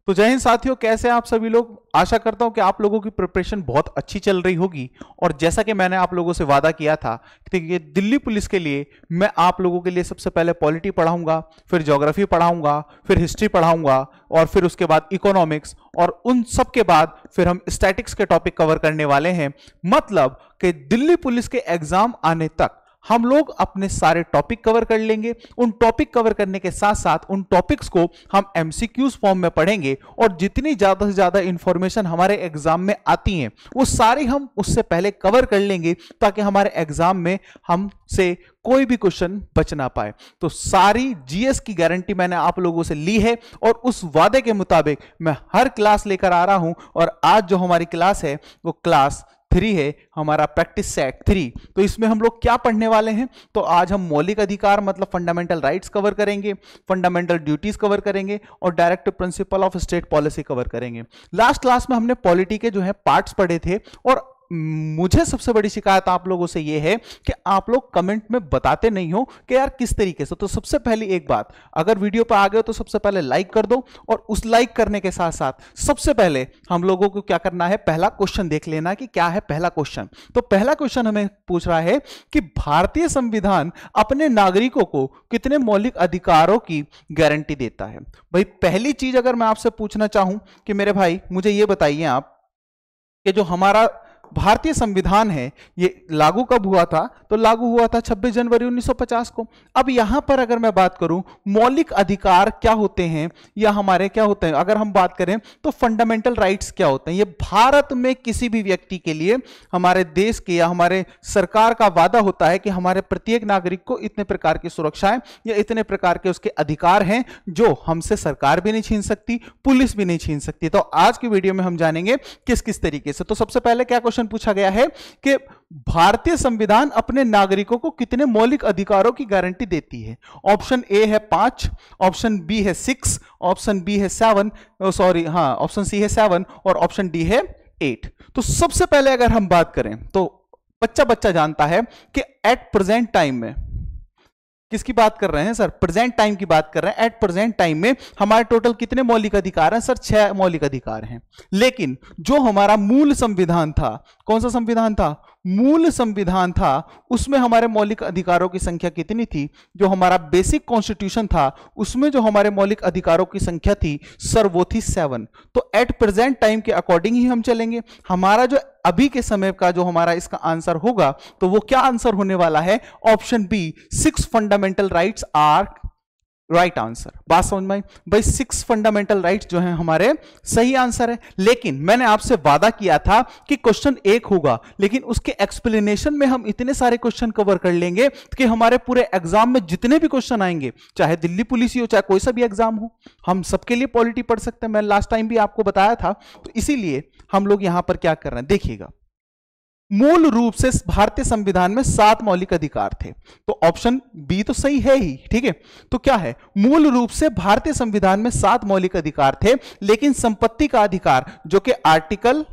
तो जय हिंद साथियों, कैसे हैं आप सभी लोग। आशा करता हूं कि आप लोगों की प्रिपरेशन बहुत अच्छी चल रही होगी। और जैसा कि मैंने आप लोगों से वादा किया था कि दिल्ली पुलिस के लिए मैं आप लोगों के लिए सबसे पहले पॉलिटी पढ़ाऊंगा, फिर ज्योग्राफी पढ़ाऊंगा, फिर हिस्ट्री पढ़ाऊंगा और फिर उसके बाद इकोनॉमिक्स, और उन सब के बाद फिर हम स्टैटिक्स के टॉपिक कवर करने वाले हैं। मतलब कि दिल्ली पुलिस के एग्जाम आने तक हम लोग अपने सारे टॉपिक कवर कर लेंगे। उन टॉपिक कवर करने के साथ साथ उन टॉपिक्स को हम एमसीक्यूज फॉर्म में पढ़ेंगे और जितनी ज्यादा से ज्यादा इंफॉर्मेशन हमारे एग्जाम में आती हैं वो सारी हम उससे पहले कवर कर लेंगे, ताकि हमारे एग्जाम में हमसे कोई भी क्वेश्चन बच ना पाए। तो सारी जीएस की गारंटी मैंने आप लोगों से ली है और उस वादे के मुताबिक मैं हर क्लास लेकर आ रहा हूं। और आज जो हमारी क्लास है वो क्लास 3 है, हमारा प्रैक्टिस सेट 3। तो इसमें हम लोग क्या पढ़ने वाले हैं, तो आज हम मौलिक अधिकार मतलब फंडामेंटल राइट्स कवर करेंगे, फंडामेंटल ड्यूटीज कवर करेंगे और direct principle of state policy cover करेंगे। लास्ट क्लास में हमने पॉलिटी के जो है पार्ट्स पढ़े थे और मुझे सबसे बड़ी शिकायत आप लोगों से यह है कि आप लोग कमेंट में बताते नहीं हो कि यार किस तरीके से। तो सबसे पहली एक बात, अगर वीडियो पर आ गए तो सबसे पहले लाइक कर दो और उस लाइक करने के साथ साथ सबसे पहले हम लोगों को क्या करना है, पहला क्वेश्चन देख लेना कि क्या है पहला क्वेश्चन। तो पहला क्वेश्चन हमें पूछ रहा है कि भारतीय संविधान अपने नागरिकों को कितने मौलिक अधिकारों की गारंटी देता है। भाई पहली चीज अगर मैं आपसे पूछना चाहूं कि मेरे भाई मुझे यह बताइए आप कि जो हमारा भारतीय संविधान है ये लागू कब हुआ था, तो लागू हुआ था 26 जनवरी 1950 को। अब यहां पर अगर मैं बात करूं मौलिक अधिकार क्या होते हैं या हमारे क्या होते हैं, अगर हम बात करें तो फंडामेंटल राइट्स क्या होते हैं। ये भारत में किसी भी व्यक्ति के लिए हमारे देश के या हमारे सरकार का वादा होता है कि हमारे प्रत्येक नागरिक को इतने प्रकार की सुरक्षाएं या इतने प्रकार के उसके अधिकार हैं जो हमसे सरकार भी नहीं छीन सकती, पुलिस भी नहीं छीन सकती। तो आज की वीडियो में हम जानेंगे किस किस तरीके से। तो सबसे पहले क्या क्वेश्चन पूछा गया है कि भारतीय संविधान अपने नागरिकों को कितने मौलिक अधिकारों की गारंटी देती है। ऑप्शन ए है 5, ऑप्शन बी है 6, ऑप्शन बी है 7, ऑप्शन सी है 7 और ऑप्शन डी है 8। तो सबसे पहले अगर हम बात करें तो बच्चा जानता है कि एट प्रेजेंट टाइम में किसकी बात कर रहे हैं सर, प्रेजेंट टाइम की बात कर रहे हैं। एट प्रेजेंट टाइम में हमारे टोटल कितने मौलिक अधिकार हैं सर, 6 मौलिक अधिकार हैं। लेकिन जो हमारा मूल संविधान था, कौन सा संविधान था, मूल संविधान था, उसमें हमारे मौलिक अधिकारों की संख्या कितनी थी, जो हमारा बेसिक कॉन्स्टिट्यूशन था उसमें जो हमारे मौलिक अधिकारों की संख्या थी सर वो थी 7। तो एट प्रेजेंट टाइम के अकॉर्डिंग ही हम चलेंगे। हमारा जो अभी के समय का जो हमारा इसका आंसर होगा तो वो क्या आंसर होने वाला है, option B 6 fundamental rights are right answer. बात समझ में आई भाई, 6 फंडामेंटल राइट्स जो हैं हमारे सही आंसर है। लेकिन मैंने आपसे वादा किया था कि क्वेश्चन 1 होगा, लेकिन उसके एक्सप्लेनेशन में हम इतने सारे क्वेश्चन कवर कर लेंगे कि हमारे पूरे एग्जाम में जितने भी क्वेश्चन आएंगे, चाहे दिल्ली पुलिस ही हो चाहे कोई सा भी एग्जाम हो, हम सबके लिए पॉलिटी पढ़ सकते हैं। मैं लास्ट टाइम भी आपको बताया था। तो इसीलिए हम लोग यहां पर क्या कर रहे हैं, देखिएगा। मूल रूप से भारतीय संविधान में 7 मौलिक अधिकार थे, तो ऑप्शन बी तो सही है ही, ठीक है। तो क्या है, मूल रूप से भारतीय संविधान में 7 मौलिक अधिकार थे, लेकिन संपत्ति का अधिकार जो कि आर्टिकल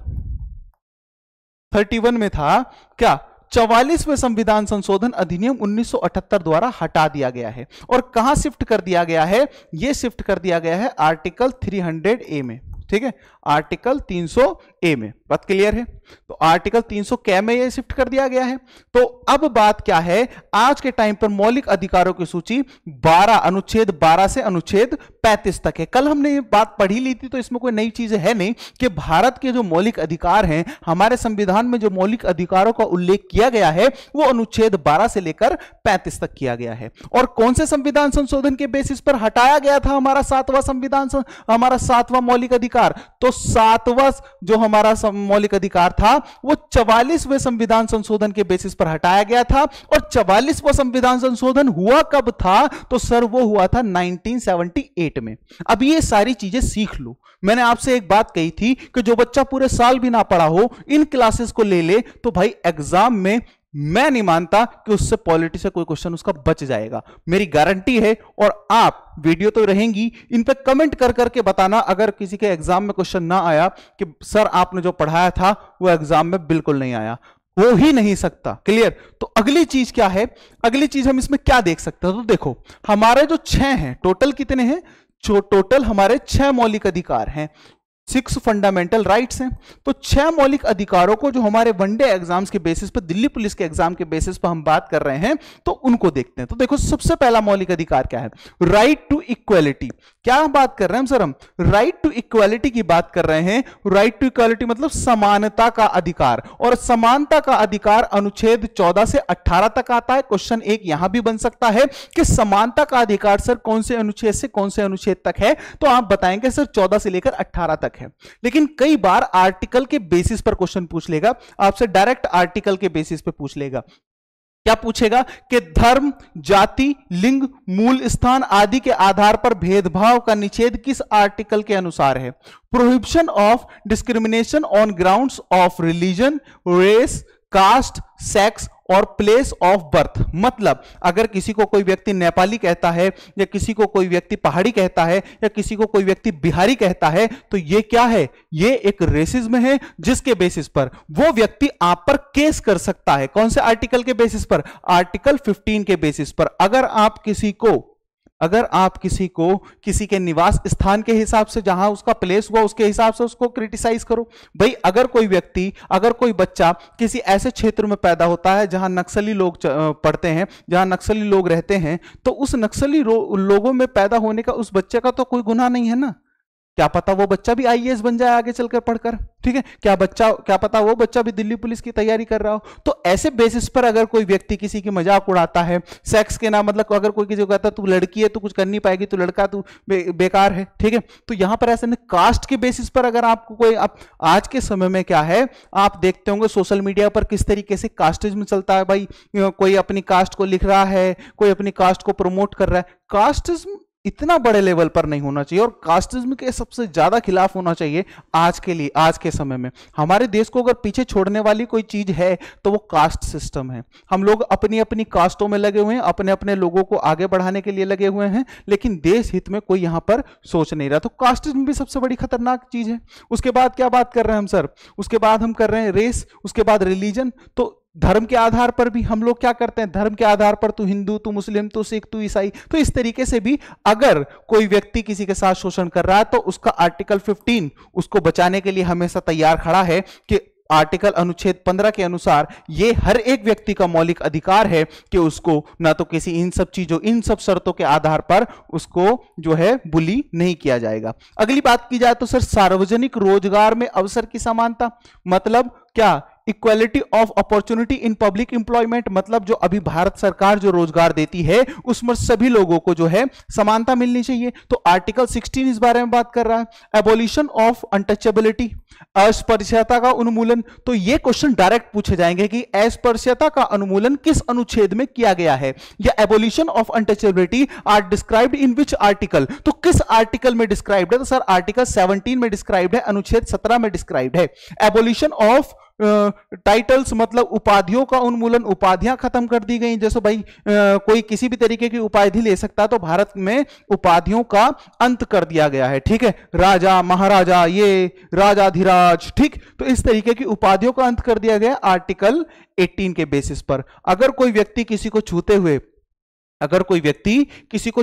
31 में था, क्या 44वें संविधान संशोधन अधिनियम 1978 द्वारा हटा दिया गया है। और कहां शिफ्ट कर दिया गया है, यह शिफ्ट कर दिया गया है आर्टिकल 300A में, ठीक है, आर्टिकल 300A में। बात क्लियर है। तो आर्टिकल 300 में ये शिफ्ट कर दिया गया है। तो अब बात क्या है, आज के टाइम पर मौलिक अधिकारों की सूची 12 अनुच्छेद 12 से अनुच्छेद 35 तक है। कल हमने ये बात पढ़ी ली थी, तो इसमें कोई नई चीज है नहीं कि भारत के जो मौलिक अधिकार हैं, हमारे संविधान में जो मौलिक अधिकारों का उल्लेख किया गया है वो अनुच्छेद 12 से लेकर 35 तक किया गया है। और कौन से संविधान संशोधन के बेसिस पर हटाया गया था हमारा 7वां संविधान, हमारा 7वां मौलिक अधिकार, तो 7वां जो हमारा मौलिक अधिकार था वो 44वें संविधान संशोधन के बेसिस पर हटाया गया था। और 44वां संविधान संशोधन हुआ कब था, तो सर वो हुआ था 1978 में। अब ये सारी चीजें सीख लो। मैंने आपसे एक बात कही थी कि जो बच्चा पूरे साल भी ना पढ़ा हो इन क्लासेस को ले ले, तो भाई एग्जाम में मैं नहीं मानता कि उससे पॉलिटी से कोई क्वेश्चन उसका बच जाएगा, मेरी गारंटी है। और आप वीडियो तो रहेंगी, इन पे कमेंट कर करके बताना अगर किसी के एग्जाम में क्वेश्चन ना आया कि सर आपने जो पढ़ाया था वो एग्जाम में बिल्कुल नहीं आया, हो ही नहीं सकता। क्लियर। तो अगली चीज क्या है, अगली चीज हम इसमें क्या देख सकते हैं, तो देखो हमारे जो 6 हैं, टोटल कितने हैं, जो टोटल हमारे 6 मौलिक अधिकार हैं, 6 फंडामेंटल राइट्स हैं। तो 6 मौलिक अधिकारों को जो हमारे वनडे एग्जाम्स के बेसिस पर, दिल्ली पुलिस के एग्जाम के बेसिस पर हम बात कर रहे हैं, तो उनको देखते हैं। तो देखो सबसे पहला मौलिक अधिकार क्या है? Right to equality. क्या बात कर रहे हैं सर? हम राइट टू इक्वालिटी की बात कर रहे हैं। राइट टू इक्वालिटी मतलब समानता का अधिकार, और समानता का अधिकार अनुच्छेद 14 से 18 तक आता है। क्वेश्चन एक यहां भी बन सकता है कि समानता का अधिकार सर कौन से अनुच्छेद से कौन से अनुच्छेद तक है, तो आप बताएंगे सर 14 से लेकर 18 तक है। लेकिन कई बार आर्टिकल के बेसिस पर क्वेश्चन पूछ लेगा आपसे, डायरेक्ट आर्टिकल के बेसिस पे पूछ लेगा। क्या पूछेगा कि धर्म, जाति, लिंग, मूल स्थान आदि के आधार पर भेदभाव का निषेध किस आर्टिकल के अनुसार है? Prohibition of discrimination on grounds of religion, race, caste, sex और प्लेस ऑफ बर्थ। मतलब अगर किसी को कोई व्यक्ति नेपाली कहता है, या किसी को कोई व्यक्ति पहाड़ी कहता है, या किसी को कोई व्यक्ति बिहारी कहता है, तो ये क्या है? ये एक रेसिज्म है, जिसके बेसिस पर वो व्यक्ति आप पर केस कर सकता है। कौन से आर्टिकल के बेसिस पर? आर्टिकल 15 के बेसिस पर। अगर आप किसी को किसी के निवास स्थान के हिसाब से, जहां उसका प्लेस हुआ उसके हिसाब से उसको क्रिटिसाइज करो। भाई अगर कोई व्यक्ति, अगर कोई बच्चा किसी ऐसे क्षेत्र में पैदा होता है जहां नक्सली लोग पढ़ते हैं, जहां नक्सली लोग रहते हैं, तो उस नक्सली लोगों में पैदा होने का उस बच्चे का तो कोई गुनाह नहीं है ना। क्या पता वो बच्चा भी आईएएस बन जाए आगे चलकर पढ़कर, ठीक है? क्या पता वो बच्चा भी दिल्ली पुलिस की तैयारी कर रहा हो। तो ऐसे बेसिस पर अगर कोई व्यक्ति किसी की मजाक उड़ाता है, सेक्स के नाम, मतलब अगर कोई किसी को कहता है तू लड़की है, तू कुछ कर नहीं पाएगी, तू लड़का, तू बेकार है, ठीक है? तो यहां पर ऐसे नहीं। कास्ट के बेसिस पर अगर आपको कोई, आज के समय में क्या है, आप देखते होंगे सोशल मीडिया पर किस तरीके से कास्टिज्म चलता है। भाई कोई अपनी कास्ट को लिख रहा है, कोई अपनी कास्ट को प्रमोट कर रहा है। कास्टिज्म इतना बड़े लेवल पर नहीं होना चाहिए, और कास्टिज्म के सबसे ज्यादा खिलाफ होना चाहिए आज के लिए, आज के समय में। हमारे देश को अगर पीछे छोड़ने वाली कोई चीज है तो वो कास्ट सिस्टम है। हम लोग अपनी अपनी कास्टों में लगे हुए हैं, अपने अपने लोगों को आगे बढ़ाने के लिए लगे हुए हैं, लेकिन देश हित में कोई यहां पर सोच नहीं रहा। तो कास्टिज्म भी सबसे बड़ी खतरनाक चीज है। उसके बाद क्या बात कर रहे हैं हम सर? उसके बाद हम कर रहे हैं रेस, उसके बाद रिलीजन। तो धर्म के आधार पर भी हम लोग क्या करते हैं? धर्म के आधार पर तू हिंदू, तू मुस्लिम, तू सिख, तू ईसाई। तो इस तरीके से भी अगर कोई व्यक्ति किसी के साथ शोषण कर रहा है तो उसका आर्टिकल 15 उसको बचाने के लिए हमेशा तैयार खड़ा है कि आर्टिकल अनुच्छेद 15 के अनुसार ये हर एक व्यक्ति का मौलिक अधिकार है कि उसको ना तो किसी इन सब चीजों, इन सब शर्तों के आधार पर उसको जो है बुली नहीं किया जाएगा। अगली बात की जाए तो सर सार्वजनिक रोजगार में अवसर की समानता, मतलब क्या? Equality of opportunity in public employment. मतलब जो अभी भारत सरकार जो रोजगार देती है उसमें सभी लोगों को जो है समानता मिलनी चाहिए। तो आर्टिकल 16 इस बारे में बात कर रहा है। एबोलिशन ऑफ अनटचेबिलिटी, अस्पृश्यता का उन्मूलन। तो ये क्वेश्चन डायरेक्ट पूछे जाएंगे कि अस्पृश्यता का उन्मूलन किस अनुच्छेद में किया गया है, या abolition of untouchability are described in which article. तो किस आर्टिकल में डिस्क्राइब्ड है? तो सर आर्टिकल 17 में डिस्क्राइब्ड है, अनुच्छेद 17 में डिस्क्राइब्ड है। एबोलिशन ऑफ टाइटल्स मतलब उपाधियों का उन्मूलन, उपाधियां खत्म कर दी गई। जैसे भाई कोई किसी भी तरीके की उपाधि ले सकता है, तो भारत में उपाधियों का अंत कर दिया गया है, ठीक है? राजा, महाराजा, ये राजाधिराज, ठीक? तो इस तरीके की उपाधियों का अंत कर दिया गया आर्टिकल 18 के बेसिस पर। अगर कोई व्यक्ति किसी को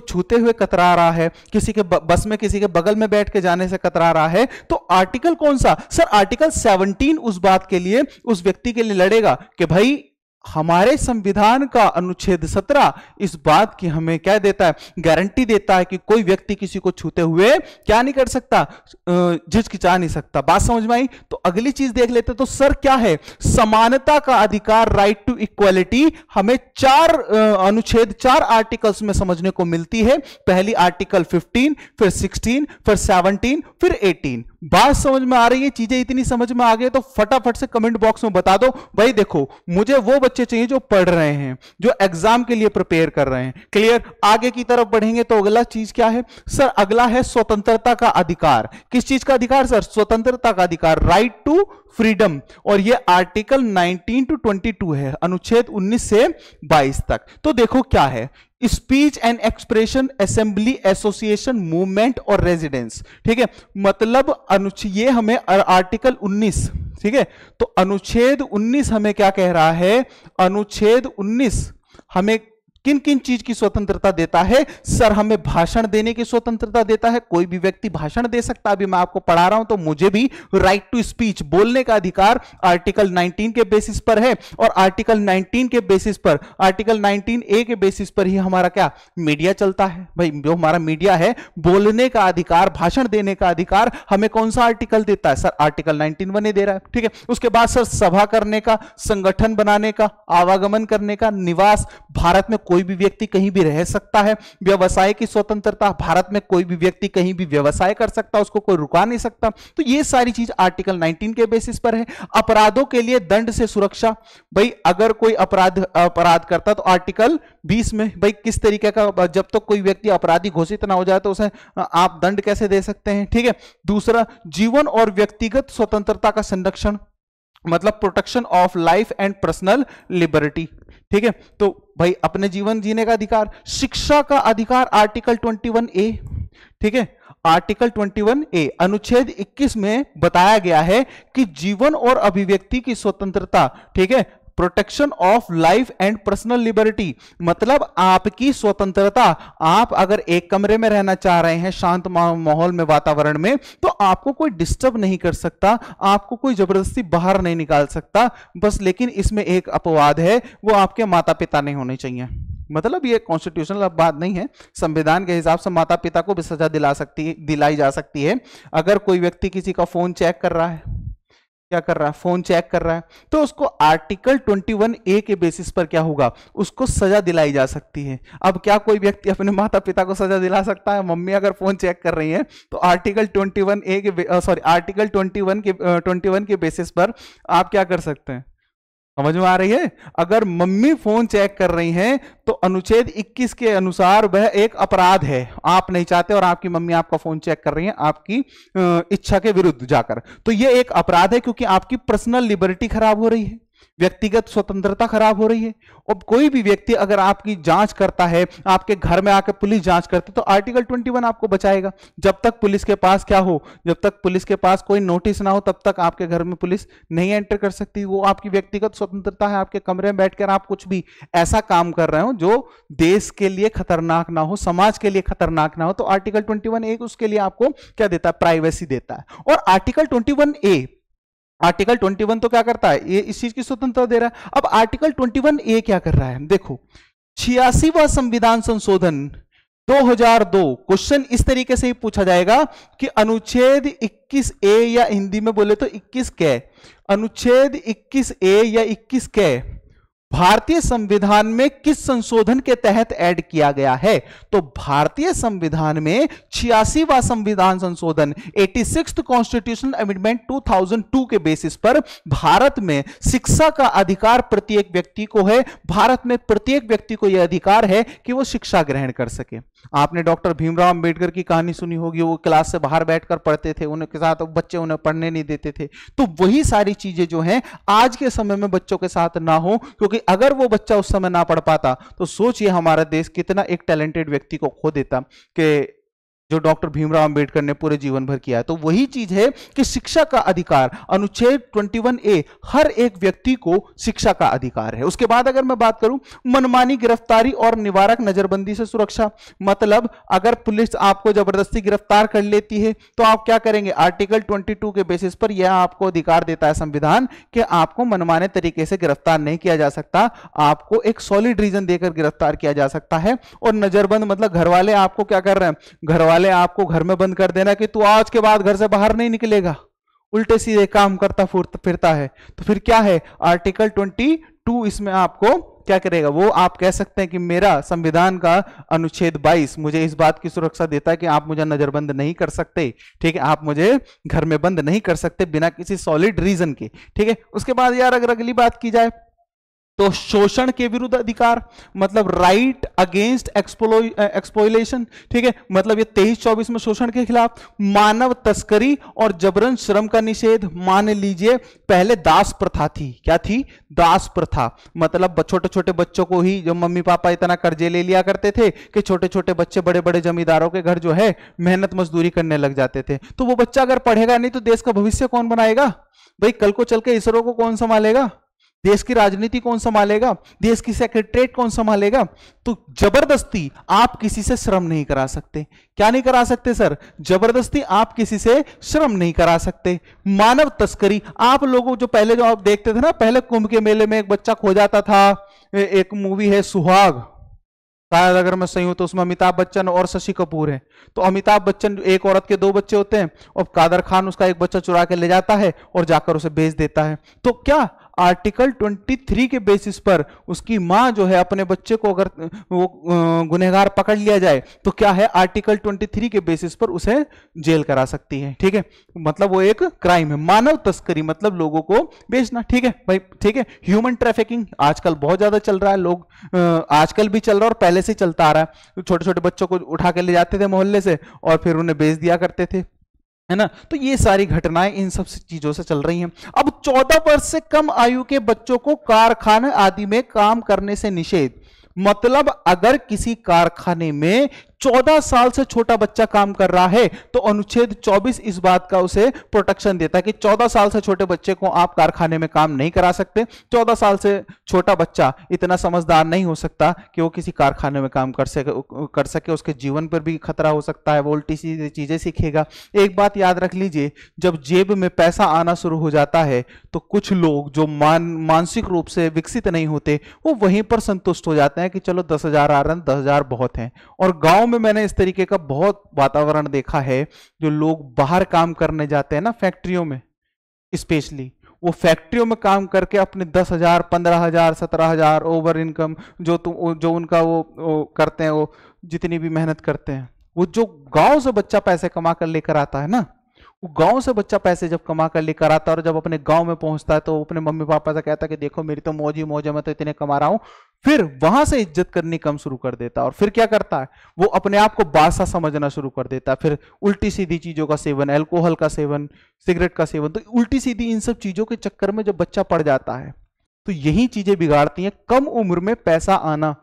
छूते हुए कतरा रहा है, किसी के बस में किसी के बगल में बैठ के जाने से कतरा रहा है, तो आर्टिकल कौन सा? सर आर्टिकल 17 उस बात के लिए, उस व्यक्ति के लिए लड़ेगा कि भाई हमारे संविधान का अनुच्छेद 17 इस बात की हमें क्या देता है? गारंटी देता है कि कोई व्यक्ति किसी को छूते हुए क्या नहीं कर सकता? झिझकिचा नहीं सकता। बात समझ में आई? तो अगली चीज देख लेते। तो सर क्या है? समानता का अधिकार, राइट टू इक्वालिटी, हमें 4 अनुच्छेद 4 आर्टिकल्स में समझने को मिलती है। पहली आर्टिकल 15, फिर 16, फिर 17, फिर 18। बात समझ में आ रही है? चीजें इतनी समझ में आ गई तो फटाफट से कमेंट बॉक्स में बता दो भाई देखो मुझे वो बच्चे चाहिए जो पढ़ रहे हैं, जो एग्जाम के लिए प्रिपेयर कर रहे हैं। क्लियर? आगे की तरफ बढ़ेंगे तो अगला चीज क्या है सर? अगला है स्वतंत्रता का अधिकार। किस चीज का अधिकार सर? स्वतंत्रता का अधिकार, राइट टू फ्रीडम। और ये आर्टिकल 19 to 22 है, अनुच्छेद 19 से 22 तक। तो देखो क्या है? Speech and expression, assembly, association, movement और रेजिडेंस, ठीक है? मतलब ये हमें आर्टिकल 19, ठीक है? तो अनुच्छेद 19 हमें क्या कह रहा है? अनुच्छेद 19 हमें किन किन चीज की स्वतंत्रता देता है? सर हमें भाषण देने की स्वतंत्रता देता है, कोई भी व्यक्ति भाषण दे सकता है। अभी मैं आपको पढ़ा रहा हूं तो मुझे भी राइट टू स्पीच, बोलने का अधिकार आर्टिकल 19 के बेसिस पर है, और आर्टिकल 19 के बेसिस पर, आर्टिकल 19A के बेसिस पर ही हमारा क्या मीडिया चलता है। भाई जो हमारा मीडिया है, बोलने का अधिकार, भाषण देने का अधिकार हमें कौन सा आर्टिकल देता है? सर आर्टिकल 19 दे रहा है, ठीक है। उसके बाद सर सभा करने का, संगठन बनाने का, आवागमन करने का, निवास, भारत में कोई भी व्यक्ति कहीं भी रह सकता है। व्यवसाय की स्वतंत्रता, भारत में कोई भी व्यक्ति कहीं भी व्यवसाय कर सकता है, उसको कोई रुका नहीं सकता। तो ये सारी चीज आर्टिकल 19 के बेसिस पर है। अपराधों के लिए दंड से सुरक्षा, भाई अगर कोई अपराध करता तो आर्टिकल 20 में भाई किस तरीके का, जब तक कोई व्यक्ति अपराधी घोषित ना हो जाए तो उसे आप दंड कैसे दे सकते हैं, ठीक है। दूसरा, जीवन और व्यक्तिगत स्वतंत्रता का संरक्षण, मतलब protection of life and personal liberty, ठीक है। तो भाई अपने जीवन जीने का अधिकार। शिक्षा का अधिकार आर्टिकल 21A, ठीक है। आर्टिकल 21A अनुच्छेद 21 में बताया गया है कि जीवन और अभिव्यक्ति की स्वतंत्रता, ठीक है, protection of life and personal liberty, मतलब आपकी स्वतंत्रता। आप अगर एक कमरे में रहना चाह रहे हैं, शांत माहौल में, वातावरण में, तो आपको कोई डिस्टर्ब नहीं कर सकता, आपको कोई जबरदस्ती बाहर नहीं निकाल सकता। बस लेकिन इसमें एक अपवाद है, वो आपके माता पिता नहीं होने चाहिए। मतलब ये कॉन्स्टिट्यूशनल बात नहीं है, संविधान के हिसाब से माता पिता को भी सजा दिलाई जा सकती है। अगर कोई व्यक्ति किसी का फोन चेक कर रहा है, क्या कर रहा है, फोन चेक कर रहा है, तो उसको आर्टिकल 21A के बेसिस पर क्या होगा, उसको सजा दिलाई जा सकती है। अब क्या कोई व्यक्ति अपने माता पिता को सजा दिला सकता है? मम्मी अगर फोन चेक कर रही है तो आर्टिकल 21A के आर्टिकल 21 के बेसिस पर आप क्या कर सकते हैं? समझ में आ रही है? अगर मम्मी फोन चेक कर रही हैं तो अनुच्छेद 21 के अनुसार वह एक अपराध है। आप नहीं चाहते और आपकी मम्मी आपका फोन चेक कर रही है आपकी इच्छा के विरुद्ध जाकर, तो यह एक अपराध है, क्योंकि आपकी पर्सनल लिबर्टी खराब हो रही है, व्यक्तिगत स्वतंत्रता खराब हो रही है। और कोई भी व्यक्ति अगर आपकी जांच करता है, आपके घर में आकर पुलिस जांच करती है, तो आर्टिकल 21 आपको बचाएगा। जब तक पुलिस के पास क्या हो, जब तक पुलिस के पास कोई नोटिस ना हो, तब तक आपके घर में पुलिस नहीं एंटर कर सकती। वो आपकी व्यक्तिगत स्वतंत्रता है। आपके कमरे में बैठकर आप कुछ भी ऐसा काम कर रहे हो जो देश के लिए खतरनाक ना हो, समाज के लिए खतरनाक ना हो, तो आर्टिकल 21A उसके लिए आपको क्या देता है? प्राइवेसी देता है। और आर्टिकल 21A, आर्टिकल 21 तो क्या करता है? ये इस चीज की स्वतंत्रता दे रहा है। अब आर्टिकल 21A क्या कर रहा है? देखो, 86वां संविधान संशोधन 2002, क्वेश्चन इस तरीके से ही पूछा जाएगा कि अनुच्छेद 21A या हिंदी में बोले तो 21 कै, अनुच्छेद 21A या 21 कै भारतीय संविधान में किस संशोधन के तहत ऐड किया गया है? तो भारतीय संविधान में 86वां संविधान संशोधन 86th कॉन्स्टिट्यूशनल अमेंडमेंट 2002 के बेसिस पर भारत में शिक्षा का अधिकार प्रत्येक व्यक्ति को है। भारत में प्रत्येक व्यक्ति को यह अधिकार है कि वो शिक्षा ग्रहण कर सके। आपने डॉक्टर भीमराव अंबेडकर की कहानी सुनी होगी, वो क्लास से बाहर बैठकर पढ़ते थे, उनके साथ बच्चे उन्हें पढ़ने नहीं देते थे। तो वही सारी चीजें जो हैं आज के समय में बच्चों के साथ ना हो, क्योंकि अगर वो बच्चा उस समय ना पढ़ पाता तो सोचिए हमारा देश कितना एक टैलेंटेड व्यक्ति को खो देता, कि जो डॉक्टर भीमराव अंबेडकर ने पूरे जीवन भर किया है। तो वही चीज है कि शिक्षा का अधिकार, अनुच्छेद 21A हर एक व्यक्ति को शिक्षा का अधिकार है। उसके बाद अगर मैं बात करूं, मनमानी गिरफ्तारी और निवारक नजरबंदी से सुरक्षा, मतलब अगर पुलिस आपको जबरदस्ती गिरफ्तार कर लेती है तो आप क्या करेंगे? आर्टिकल 22 के बेसिस पर यह आपको अधिकार देता है संविधान कि आपको मनमाने तरीके से गिरफ्तार नहीं किया जा सकता, आपको एक सॉलिड रीजन देकर गिरफ्तार किया जा सकता है। और नजरबंद मतलब घर वाले आपको क्या कर रहे हैं? घर वाले आपको घर में बंद कर देना कि तू आज के बाद घर से बाहर नहीं निकलेगा, उल्टे सीधे काम करता फिरता है, तो फिर क्या है? आर्टिकल 22 इसमें आपको क्या करेगा? वो आप कह सकते हैं कि मेरा संविधान का अनुच्छेद 22 मुझे इस बात की सुरक्षा देता है कि आप मुझे नजरबंद नहीं कर सकते, ठीक है, आप मुझे घर में बंद नहीं कर सकते बिना किसी सॉलिड रीजन के, ठीक है। उसके बाद यार अगर अगली बात की जाए तो शोषण के विरुद्ध अधिकार, मतलब राइट अगेंस्ट एक्सप्लॉयटेशन, ठीक है, मतलब ये 23-24 में शोषण के खिलाफ। मानव तस्करी और जबरन श्रम का निषेध, मान लीजिए पहले दास प्रथा थी, क्या थी? दास प्रथा, मतलब छोटे छोटे बच्चों को ही, जो मम्मी पापा इतना कर्जे ले लिया करते थे कि छोटे छोटे बच्चे बड़े बड़े जमींदारों के घर जो है मेहनत मजदूरी करने लग जाते थे। तो वो बच्चा अगर पढ़ेगा नहीं तो देश का भविष्य कौन बनाएगा? भाई कल को चल के इसरो को कौन संभालेगा? देश की राजनीति कौन संभालेगा, देश की सेक्रेटरीट कौन संभालेगा? तो जबरदस्ती आप किसी से श्रम नहीं करा सकते। क्या नहीं करा सकते सर? जबरदस्ती आप किसी से श्रम नहीं करा सकते। मानव तस्करी, आप लोगों जो पहले जो आप देखते थे ना, पहले कुंभ के मेले में एक बच्चा खो जाता था, एक मूवी है सुहाग, शायद अगर मैं सही हूं तो उसमें अमिताभ बच्चन और शशि कपूर है। तो अमिताभ बच्चन, एक औरत के 2 बच्चे होते हैं और कादर खान उसका एक बच्चा चुरा के ले जाता है और जाकर उसे बेच देता है। तो क्या आर्टिकल 23 के बेसिस पर उसकी मां जो है अपने बच्चे को अगर वो गुनहगार पकड़ लिया जाए तो क्या है, आर्टिकल 23 के बेसिस पर उसे जेल करा सकती है। ठीक है, मतलब वो एक क्राइम है। मानव तस्करी मतलब लोगों को बेचना। ठीक है भाई, ठीक है। ह्यूमन ट्रैफिकिंग आजकल बहुत ज्यादा चल रहा है, लोग आजकल भी चल रहा है और पहले से चलता आ रहा है। छोटे छोटे बच्चों को उठा के ले जाते थे मोहल्ले से और फिर उन्हें बेच दिया करते थे, है ना। तो ये सारी घटनाएं इन सब चीजों से चल रही हैं। अब 14 वर्ष से कम आयु के बच्चों को कारखाने आदि में काम करने से निषेध। मतलब अगर किसी कारखाने में 14 साल से छोटा बच्चा काम कर रहा है तो अनुच्छेद 24 इस बात का उसे प्रोटेक्शन देता है कि 14 साल से छोटे बच्चे को आप कारखाने में काम नहीं करा सकते। 14 साल से छोटा बच्चा इतना समझदार नहीं हो सकता कि वो किसी कारखाने में काम कर सके। उसके जीवन पर भी खतरा हो सकता है, वो उल्टी सीधी चीजें सीखेगा। एक बात याद रख लीजिए, जब जेब में पैसा आना शुरू हो जाता है तो कुछ लोग जो मानसिक रूप से विकसित नहीं होते वो वहीं पर संतुष्ट हो जाते हैं कि चलो 10,000 आ रहे हैं, 10,000 बहुत हैं। और गांव में मैंने इस तरीके का बहुत वातावरण देखा है, जो लोग बाहर काम करने जाते हैं ना, फैक्ट्रियों में स्पेशली, वो फैक्ट्रियों में काम करके अपने 10,000, 15,000, 17,000 ओवर इनकम जो उनका वो करते हैं, वो जितनी भी मेहनत करते हैं, वो जो गांव से बच्चा पैसे कमा कर लेकर आता है ना, वो गांव से बच्चा पैसे जब कमा कर लेकर आता है और जब अपने गांव में पहुंचता है तो अपने मम्मी पापा से कहता है कि देखो मेरी तो मौज ही मौज है, मैं तो इतने कमा रहा हूं। फिर वहां से इज्जत करनी कम शुरू कर देता है और फिर क्या करता है, वो अपने आप को बादशाह समझना शुरू कर देता है। फिर उल्टी सीधी चीजों का सेवन, अल्कोहल का सेवन, सिगरेट का सेवन, तो उल्टी सीधी इन सब चीजों के चक्कर में जब बच्चा पड़ जाता है तो यही चीजें बिगाड़ती हैं। कम उम्र में पैसा आना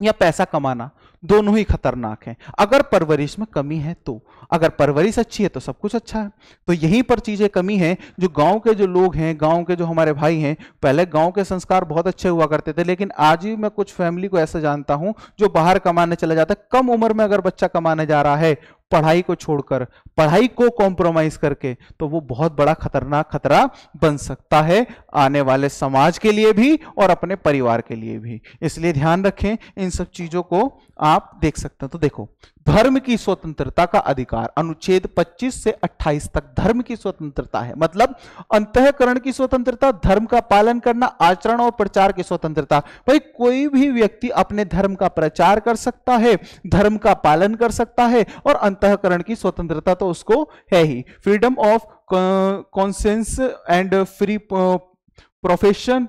या पैसा कमाना दोनों ही खतरनाक हैं, अगर परवरिश में कमी है तो। अगर परवरिश अच्छी है तो सब कुछ अच्छा है। तो यहीं पर चीजें कमी है। जो गांव के जो लोग हैं, गांव के जो हमारे भाई हैं, पहले गांव के संस्कार बहुत अच्छे हुआ करते थे, लेकिन आज भी मैं कुछ फैमिली को ऐसा जानता हूं जो बाहर कमाने चले जाता है। कम उम्र में अगर बच्चा कमाने जा रहा है, पढ़ाई को छोड़कर, पढ़ाई को कॉम्प्रोमाइज करके, तो वो बहुत बड़ा खतरनाक खतरा बन सकता है आने वाले समाज के लिए भी और अपने परिवार के लिए भी। इसलिए ध्यान रखें, इन सब चीजों को आप देख सकते हैं। तो देखो, धर्म की स्वतंत्रता का अधिकार, अनुच्छेद 25 से 28 तक धर्म की स्वतंत्रता है। मतलब अंतःकरण की स्वतंत्रता, धर्म का पालन करना, आचरण और प्रचार की स्वतंत्रता। भाई कोई भी व्यक्ति अपने धर्म का प्रचार कर सकता है, धर्म का पालन कर सकता है, और अंतःकरण की स्वतंत्रता तो उसको है ही। Freedom of conscience and free profession,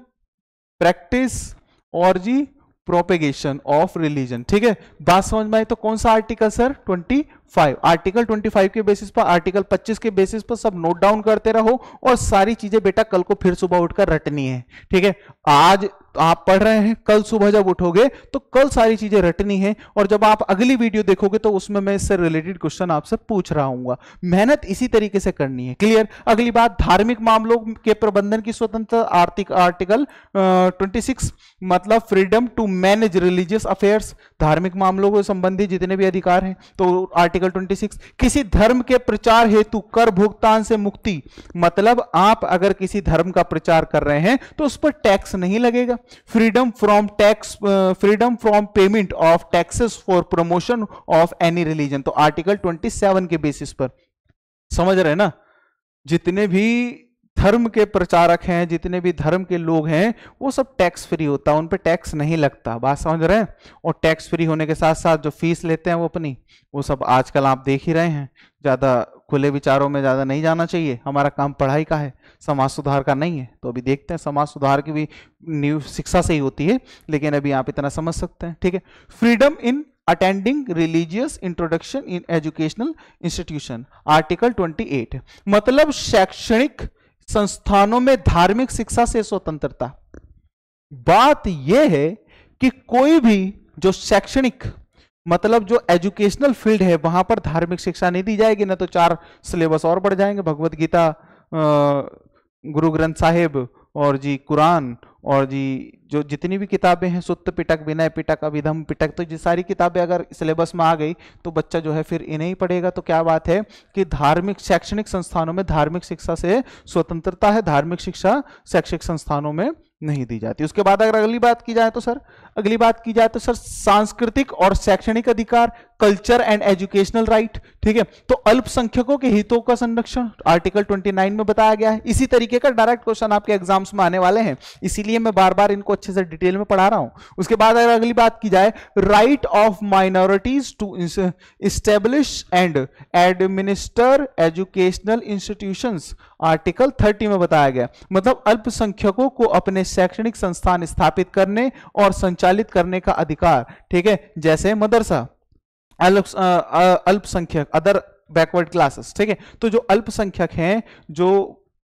practice और जी प्रोपेगेशन ऑफ रिलीजन। ठीक है, बात समझ में आई? तो कौन सा आर्टिकल सर? 25। आर्टिकल 25 के बेसिस पर, आर्टिकल 25 के बेसिस पर सब नोट डाउन करते रहो और सारी चीजें बेटा कल को फिर सुबह उठकर रटनी है। ठीक है, आज आप पढ़ रहे हैं, कल सुबह जब उठोगे तो कल सारी चीजें रटनी है, और जब आप अगली वीडियो देखोगे तो उसमें मैं इससे रिलेटेड क्वेश्चन आपसे पूछ रहा हूँ। मेहनत इसी तरीके से करनी है। क्लियर? अगली बात, धार्मिक मामलों के प्रबंधन की स्वतंत्रता, आर्टिकल 26, मतलब freedom to manage religious affairs, धार्मिक मामलों को संबंधित जितने भी अधिकार हैं। तो आर्टिकल 26, किसी धर्म के प्रचार हेतु कर भुगतान से मुक्ति, मतलब आप अगर किसी धर्म का प्रचार कर रहे हैं तो उस पर टैक्स नहीं लगेगा। Freedom from tax, freedom from payment of taxes for promotion of any religion, तो आर्टिकल 27 के बेसिस पर। समझ रहे हैं ना? जितने भी धर्म के प्रचारक हैं, जितने भी धर्म के लोग हैं, वो सब टैक्स फ्री होता है, उन पे टैक्स नहीं लगता। बात समझ रहे हैं? और टैक्स फ्री होने के साथ साथ जो फीस लेते हैं वो अपनी, वो सब आजकल आप देख ही रहे हैं। ज्यादा खुले विचारों में ज्यादा नहीं जाना चाहिए, हमारा काम पढ़ाई का है, समाज सुधार का नहीं है। तो अभी देखते हैं, समाज सुधार की भी न्यू शिक्षा से ही होती है, लेकिन अभी आप इतना समझ सकते हैं। ठीक है, freedom in attending religious introduction in educational institution, article 28, मतलब शैक्षणिक संस्थानों में धार्मिक शिक्षा से स्वतंत्रता। बात यह है कि कोई भी जो शैक्षणिक, मतलब जो एजुकेशनल फील्ड है, वहां पर धार्मिक शिक्षा नहीं दी जाएगी, ना तो 4 सिलेबस और बढ़ जाएंगे, भगवत गीता, गुरु ग्रंथ साहिब और जी कुरान और जी जो जितनी भी किताबें हैं, सुत्त पिटक, विनय पिटक, अभिधम पिटक, तो ये सारी किताबें अगर सिलेबस में आ गई तो बच्चा जो है फिर इन्हें ही पढ़ेगा। तो क्या बात है कि धार्मिक शैक्षणिक संस्थानों में धार्मिक शिक्षा से स्वतंत्रता है, धार्मिक शिक्षा शैक्षिक संस्थानों में नहीं दी जाती। उसके बाद अगर अगली बात की जाए तो सर सांस्कृतिक और शैक्षणिक अधिकार, कल्चर एंड एजुकेशनल राइट, ठीक है। तो अल्पसंख्यकों के हितों का संरक्षण आर्टिकल 29 में बताया गया है। इसी तरीके का डायरेक्ट क्वेश्चन आपके एग्जाम्स में आने वाले हैं, इसीलिए मैं बार बार इनको अच्छे से डिटेल में पढ़ा रहा हूं। उसके बाद अगर अगली बात की जाए, right of minorities to establish and administer educational institutions, article 30 में बताया गया। मतलब अल्पसंख्यकों को अपने शैक्षणिक संस्थान स्थापित करने और संचालित करने का अधिकार, ठीक है। जैसे मदरसा, अल्पसंख्यक, अदर बैकवर्ड क्लासेस, ठीक है। तो जो अल्पसंख्यक हैं, जो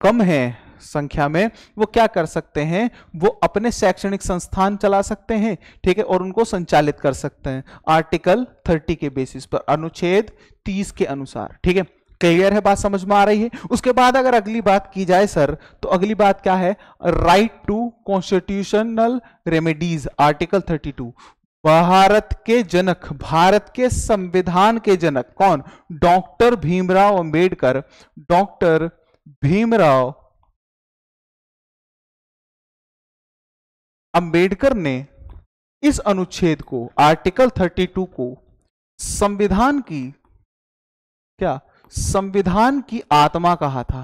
कम हैं संख्या में, वो क्या कर सकते हैं, वो अपने शैक्षणिक संस्थान चला सकते हैं, ठीक है, और उनको संचालित कर सकते हैं आर्टिकल 30 के बेसिस पर, अनुच्छेद 30 के अनुसार, ठीक है। क्लियर है, बात समझ में आ रही है। उसके बाद अगर अगली बात की जाए सर, तो अगली बात क्या है, right to constitutional remedies, article 32। Bharat के जनक, भारत के संविधान के जनक कौन, डॉक्टर भीमराव अंबेडकर। डॉक्टर भीमराव अंबेडकर ने इस अनुच्छेद को, आर्टिकल 32 को संविधान की क्या, संविधान की आत्मा कहा था,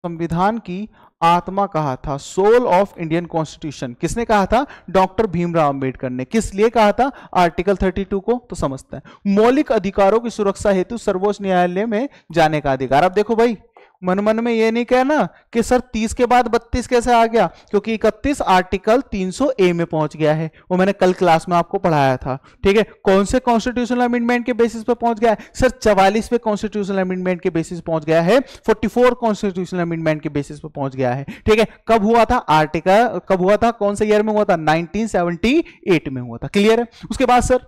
संविधान की आत्मा कहा था, सोल ऑफ इंडियन कॉन्स्टिट्यूशन। किसने कहा था, डॉक्टर भीमराव अंबेडकर ने। किस लिए कहा था आर्टिकल 32 को, तो समझते हैं। मौलिक अधिकारों की सुरक्षा हेतु सर्वोच्च न्यायालय में जाने का अधिकार। अब देखो भाई, मन मन में ये नहीं कहना कि सर 30 के बाद 32 कैसे आ गया, क्योंकि 31 आर्टिकल 300A में पहुंच गया है, वो मैंने कल क्लास में आपको पढ़ाया था, ठीक है। कौन से कॉन्स्टिट्यूशनल अमेंडमेंट के बेसिस पे पहुंच गया है सर, 44वें कॉन्स्टिट्यूशनल अमेंडमेंट के बेसिस पहुंच गया है, 44 कॉन्स्टिट्यूशनल अमेंडमेंट के बेसिस पे पहुंच गया है, ठीक है। कब हुआ था आर्टिकल, कब हुआ था, कौन से ईयर में हुआ था, 1978 में हुआ था। क्लियर है। उसके बाद सर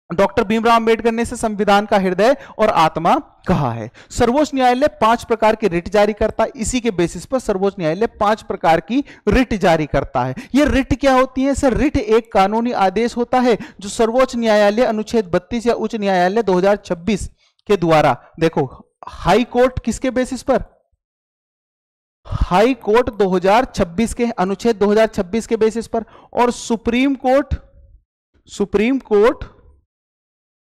डॉक्टर भीमराव अंबेडकर ने इसे संविधान का हृदय और आत्मा कहा है। सर्वोच्च न्यायालय 5 प्रकार की रिट जारी करता है, इसी के बेसिस पर सर्वोच्च न्यायालय 5 प्रकार की रिट जारी करता है। ये रिट क्या होती है सर, रिट एक कानूनी आदेश होता है जो सर्वोच्च न्यायालय अनुच्छेद 32 या उच्च न्यायालय 2026 के द्वारा, देखो हाई कोर्ट किसके बेसिस पर, हाई कोर्ट 2026 के अनुच्छेद 2026 के बेसिस पर, और सुप्रीम कोर्ट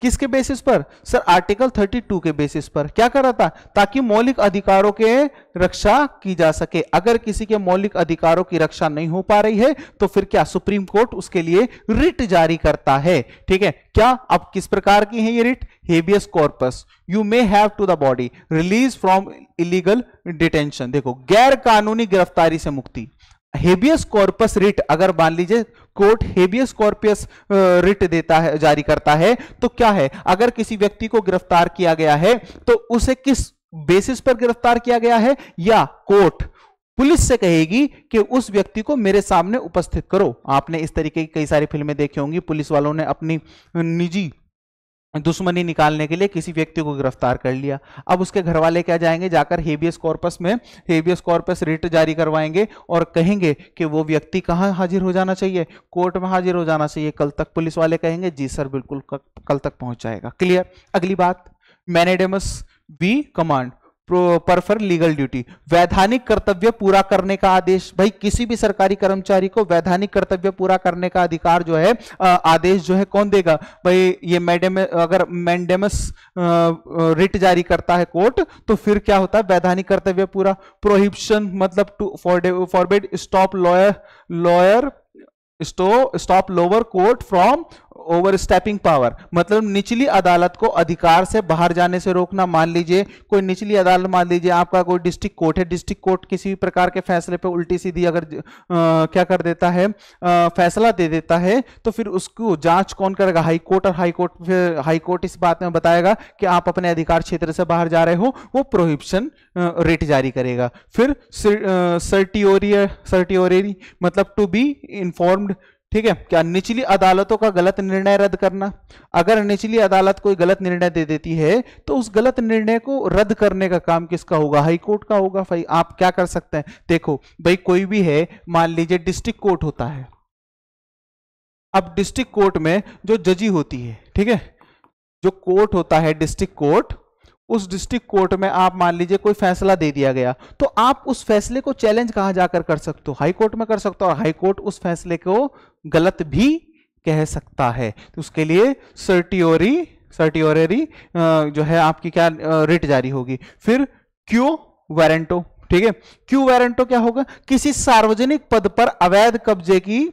किसके बेसिस पर सर, आर्टिकल 32 के बेसिस पर। क्या कर रहा था, ताकि मौलिक अधिकारों के रक्षा की जा सके। अगर किसी के मौलिक अधिकारों की रक्षा नहीं हो पा रही है तो फिर क्या, सुप्रीम कोर्ट उसके लिए रिट जारी करता है, ठीक है। क्या, अब किस प्रकार की है ये writ, habeas corpus, you may have to the body release from illegal detention. देखो, गैर कानूनी गिरफ्तारी से मुक्ति, हेबियस कॉर्पस रिट, अगर मान लीजिए कोर्ट हेबियस कॉर्पस रिट देता है, जारी करता है, तो क्या है, अगर किसी व्यक्ति को गिरफ्तार किया गया है तो उसे किस बेसिस पर गिरफ्तार किया गया है, या कोर्ट पुलिस से कहेगी कि उस व्यक्ति को मेरे सामने उपस्थित करो। आपने इस तरीके की कई सारी फिल्में देखी होंगी, पुलिस वालों ने अपनी निजी दुश्मनी निकालने के लिए किसी व्यक्ति को गिरफ्तार कर लिया। अब उसके घर वाले क्या जाएंगे, जाकर हेबियस कॉर्पस में हेबियस कॉर्पस रिट जारी करवाएंगे और कहेंगे कि वो व्यक्ति कहाँ हाजिर हो जाना चाहिए, कोर्ट में हाजिर हो जाना चाहिए कल तक। पुलिस वाले कहेंगे जी सर बिल्कुल कल तक पहुंच जाएगा। क्लियर। अगली बात, मैनेडेमस बी कमांड परफर लीगल ड्यूटी, वैधानिक कर्तव्य पूरा करने का आदेश। भाई किसी भी सरकारी कर्मचारी को वैधानिक कर्तव्य पूरा करने का अधिकार जो है, आदेश जो है कौन देगा, भाई ये अगर मैंडेमस रिट जारी करता है कोर्ट तो फिर क्या होता है, वैधानिक कर्तव्य पूरा। प्रोहिबिशन मतलब to forbid stop lower court from overstepping power, मतलब निचली अदालत को अधिकार से बाहर जाने से रोकना। मान लीजिए कोई निचली अदालत, मान लीजिए आपका कोई डिस्ट्रिक्ट कोर्ट है, डिस्ट्रिक्ट कोर्ट किसी भी प्रकार के फैसले पे उल्टी सीधी अगर क्या कर देता है, फैसला दे देता है, तो फिर उसको जांच कौन करेगा, हाई कोर्ट। और हाई कोर्ट, फिर हाई कोर्ट इस बात में बताएगा कि आप अपने अधिकार क्षेत्र से बाहर जा रहे हो, वो प्रोहिबिशन रिट जारी करेगा। फिर सर्टियोरी मतलब टू बी इन्फॉर्म्ड ठीक है, क्या निचली अदालतों का गलत निर्णय रद्द करना। अगर निचली अदालत कोई गलत निर्णय दे देती है तो उस गलत निर्णय को रद्द करने का काम किसका होगा, हाई कोर्ट का होगा। भाई आप क्या कर सकते हैं, देखो भाई कोई भी है, मान लीजिए डिस्ट्रिक्ट कोर्ट होता है, अब डिस्ट्रिक्ट कोर्ट में जो जजी होती है, ठीक है, जो कोर्ट होता है डिस्ट्रिक्ट कोर्ट, उस डिस्ट्रिक्ट कोर्ट में आप मान लीजिए कोई फैसला दे दिया गया, तो आप उस फैसले को चैलेंज कहां जाकर कर सकते हो, हाई कोर्ट में कर सकते हो, और हाई कोर्ट उस फैसले को गलत भी कह सकता है। तो उसके लिए सर्टियोररी जो है आपकी क्या रिट जारी होगी। फिर क्यू वारंटो, ठीक है, क्यू वारंटो क्या होगा, किसी सार्वजनिक पद पर अवैध कब्जे की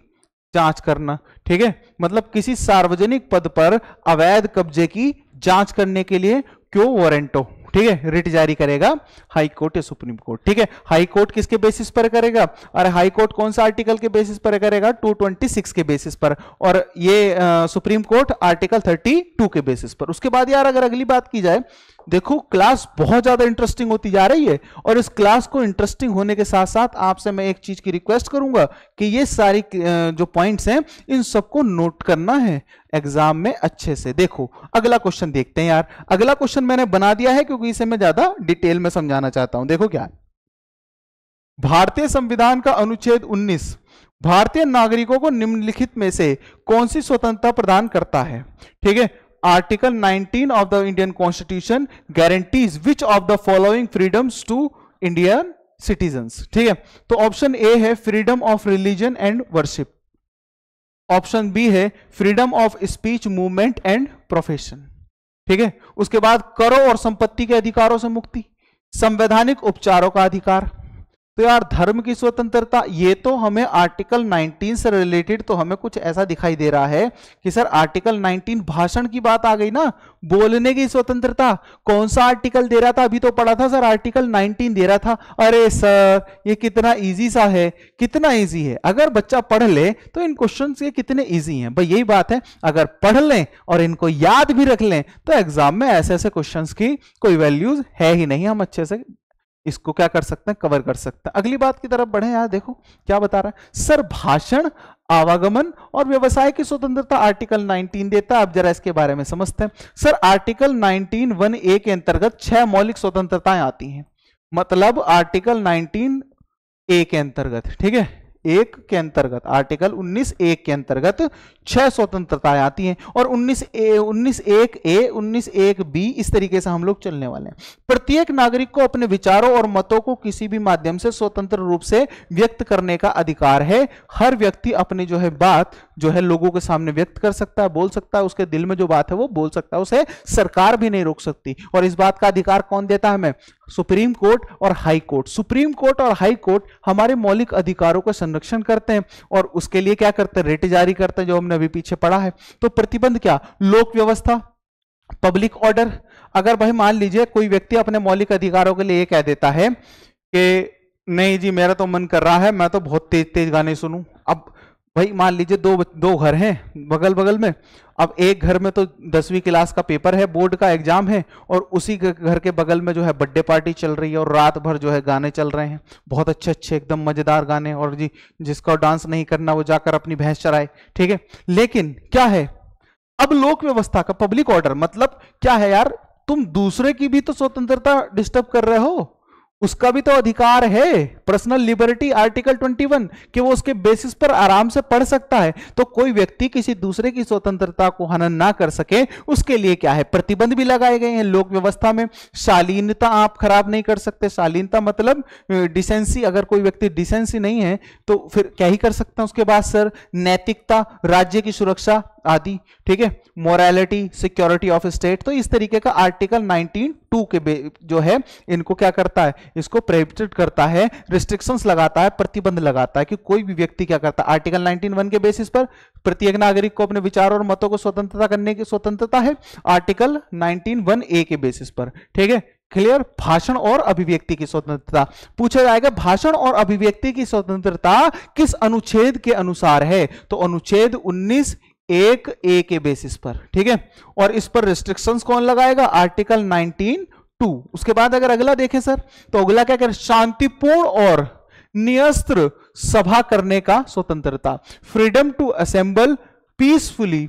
जांच करना, ठीक है, मतलब किसी सार्वजनिक पद पर अवैध कब्जे की जांच करने के लिए क्यों वारंटो, ठीक है, रिट जारी करेगा हाई कोर्ट या सुप्रीम कोर्ट। ठीक है, हाई कोर्ट किसके बेसिस पर करेगा, और हाई कोर्ट कौन सा आर्टिकल के बेसिस पर करेगा, 226 के बेसिस पर, और ये सुप्रीम कोर्ट आर्टिकल 32 के बेसिस पर। उसके बाद यार अगर अगली बात की जाए, देखो क्लास बहुत ज्यादा इंटरेस्टिंग होती जा रही है, और इस क्लास को इंटरेस्टिंग होने के साथ साथ आपसे मैं एक चीज की रिक्वेस्ट करूंगा कि ये सारी जो पॉइंट्स हैं इन सबको नोट करना है एग्जाम में अच्छे से। देखो अगला क्वेश्चन देखते हैं यार, अगला क्वेश्चन मैंने बना दिया है क्योंकि इसे मैं ज्यादा डिटेल में समझाना चाहता हूं। देखो क्या है, भारतीय संविधान का अनुच्छेद 19 भारतीय नागरिकों को निम्नलिखित में से कौन सी स्वतंत्रता प्रदान करता है। ठीक है, article 19 of the Indian constitution guarantees which of the following freedoms to Indian citizens. ठीक है, तो ऑप्शन ए है freedom of religion and worship, option B है freedom of speech, movement and profession. ठीक है, उसके बाद करों और संपत्ति के अधिकारों से मुक्ति, संवैधानिक उपचारों का अधिकार। तो यार धर्म की स्वतंत्रता, ये तो हमें आर्टिकल 19 से रिलेटेड तो हमें कुछ ऐसा दिखाई दे रहा है कि सर आर्टिकल 19 भाषण की बात आ गई ना, बोलने की स्वतंत्रता। कौन सा आर्टिकल दे रहा था, अभी तो पढ़ा था सर आर्टिकल 19 दे रहा था। अरे सर ये कितना इजी सा है, कितना इजी है, अगर बच्चा पढ़ ले तो इन क्वेश्चन ये कितने इजी हैं। भाई यही बात है, अगर पढ़ लें और इनको याद भी रख लें तो एग्जाम में ऐसे ऐसे क्वेश्चन की कोई वैल्यूज है ही नहीं, हम अच्छे से इसको क्या कर सकते हैं, कवर कर सकते हैं। अगली बात की तरफ बढ़े यार, देखो क्या बता रहा है सर, भाषण, आवागमन और व्यवसाय की स्वतंत्रता आर्टिकल 19 देता है। अब जरा इसके बारे में समझते हैं। सर आर्टिकल 19(1)(a) के अंतर्गत 6 मौलिक स्वतंत्रताएं आती हैं, मतलब आर्टिकल 19(a) के अंतर्गत, ठीक है, 1 के अंतर्गत आर्टिकल 19(1) के अंतर्गत 6 स्वतंत्रताएं आती हैं, और 19(1)(a), 19(1)(b) इस तरीके से हम लोग चलने वाले हैं। प्रत्येक नागरिक को अपने विचारों और मतों को किसी भी माध्यम से स्वतंत्र रूप से व्यक्त करने का अधिकार है। हर व्यक्ति अपनी जो है बात जो है लोगों के सामने व्यक्त कर सकता है, बोल सकता है, उसके दिल में जो बात है वो बोल सकता है, उसे सरकार भी नहीं रोक सकती। और इस बात का अधिकार कौन देता है हमें, सुप्रीम कोर्ट और हाई कोर्ट। सुप्रीम कोर्ट और हाई कोर्ट हमारे मौलिक अधिकारों का संरक्षण करते हैं, और उसके लिए क्या करते हैं, रिट जारी करते हैं, जो हमने अभी पीछे पढ़ा है। तो प्रतिबंध क्या, लोक व्यवस्था, पब्लिक ऑर्डर। अगर भाई मान लीजिए कोई व्यक्ति अपने मौलिक अधिकारों के लिए कह देता है कि नहीं जी मेरा तो मन कर रहा है मैं तो बहुत तेज तेज गाने सुनूं। अब भाई मान लीजिए दो घर हैं बगल बगल में, अब एक घर में तो 10वीं क्लास का पेपर है, बोर्ड का एग्जाम है, और उसी घर के बगल में जो है बर्थडे पार्टी चल रही है और रात भर जो है गाने चल रहे हैं, बहुत अच्छे अच्छे एकदम मजेदार गाने, और जी जिसका डांस नहीं करना वो जाकर अपनी भैंस चराए। ठीक है, लेकिन क्या है, अब लोक व्यवस्था का पब्लिक ऑर्डर मतलब क्या है यार, तुम दूसरे की भी तो स्वतंत्रता डिस्टर्ब कर रहे हो, उसका भी तो अधिकार है, पर्सनल लिबर्टी आर्टिकल 21 कि वो उसके बेसिस पर आराम से पढ़ सकता है। तो कोई व्यक्ति किसी दूसरे की स्वतंत्रता को हनन ना कर सके उसके लिए क्या है, प्रतिबंध भी लगाए गए हैं लोक व्यवस्था में। शालीनता आप खराब नहीं कर सकते, शालीनता मतलब डिसेंसी, अगर कोई व्यक्ति डिसेंसी नहीं है तो फिर क्या ही कर सकते हैं। उसके बाद सर नैतिकता, राज्य की सुरक्षा आदि, ठीक है, मोरालिटी, सिक्योरिटी ऑफ स्टेट। तो इस तरीके का आर्टिकल 19(2) के जो है इनको क्या करता है, इसको प्रोहिबिटेड करता है, रिस्ट्रिक्शंस लगाता है, प्रतिबंध लगाता है कि कोई भी व्यक्ति क्या करता है। आर्टिकल 19(1) के बेसिस पर प्रत्येक नागरिक को अपने विचारों और मतों को स्वतंत्रता करने की स्वतंत्रता है, आर्टिकल 19(1)(a) के बेसिस पर। ठीक है, क्लियर। भाषण और अभिव्यक्ति की स्वतंत्रता पूछा जाएगा, भाषण और अभिव्यक्ति की स्वतंत्रता किस अनुच्छेद के अनुसार है, तो अनुच्छेद 19(1)(a) के बेसिस पर। ठीक है, और इस पर रिस्ट्रिक्शंस कौन लगाएगा, आर्टिकल 19(2). उसके बाद अगर अगला देखें सर, तो अगला क्या करें, शांतिपूर्ण और निरस्त्र सभा करने का स्वतंत्रता, freedom to assemble peacefully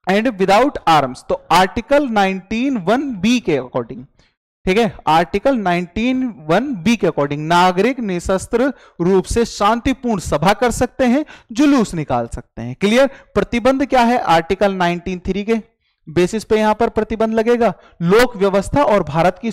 and without arms. तो आर्टिकल 19(1)(b के अकॉर्डिंग, ठीक है, आर्टिकल 19(1)(b के अकॉर्डिंग नागरिक निशस्त्र रूप से शांतिपूर्ण सभा कर सकते हैं, जुलूस निकाल सकते हैं। क्लियर। प्रतिबंध क्या है? आर्टिकल 19(3) के बेसिस पे यहां पर प्रतिबंध लगेगा। लोक व्यवस्था और भारत की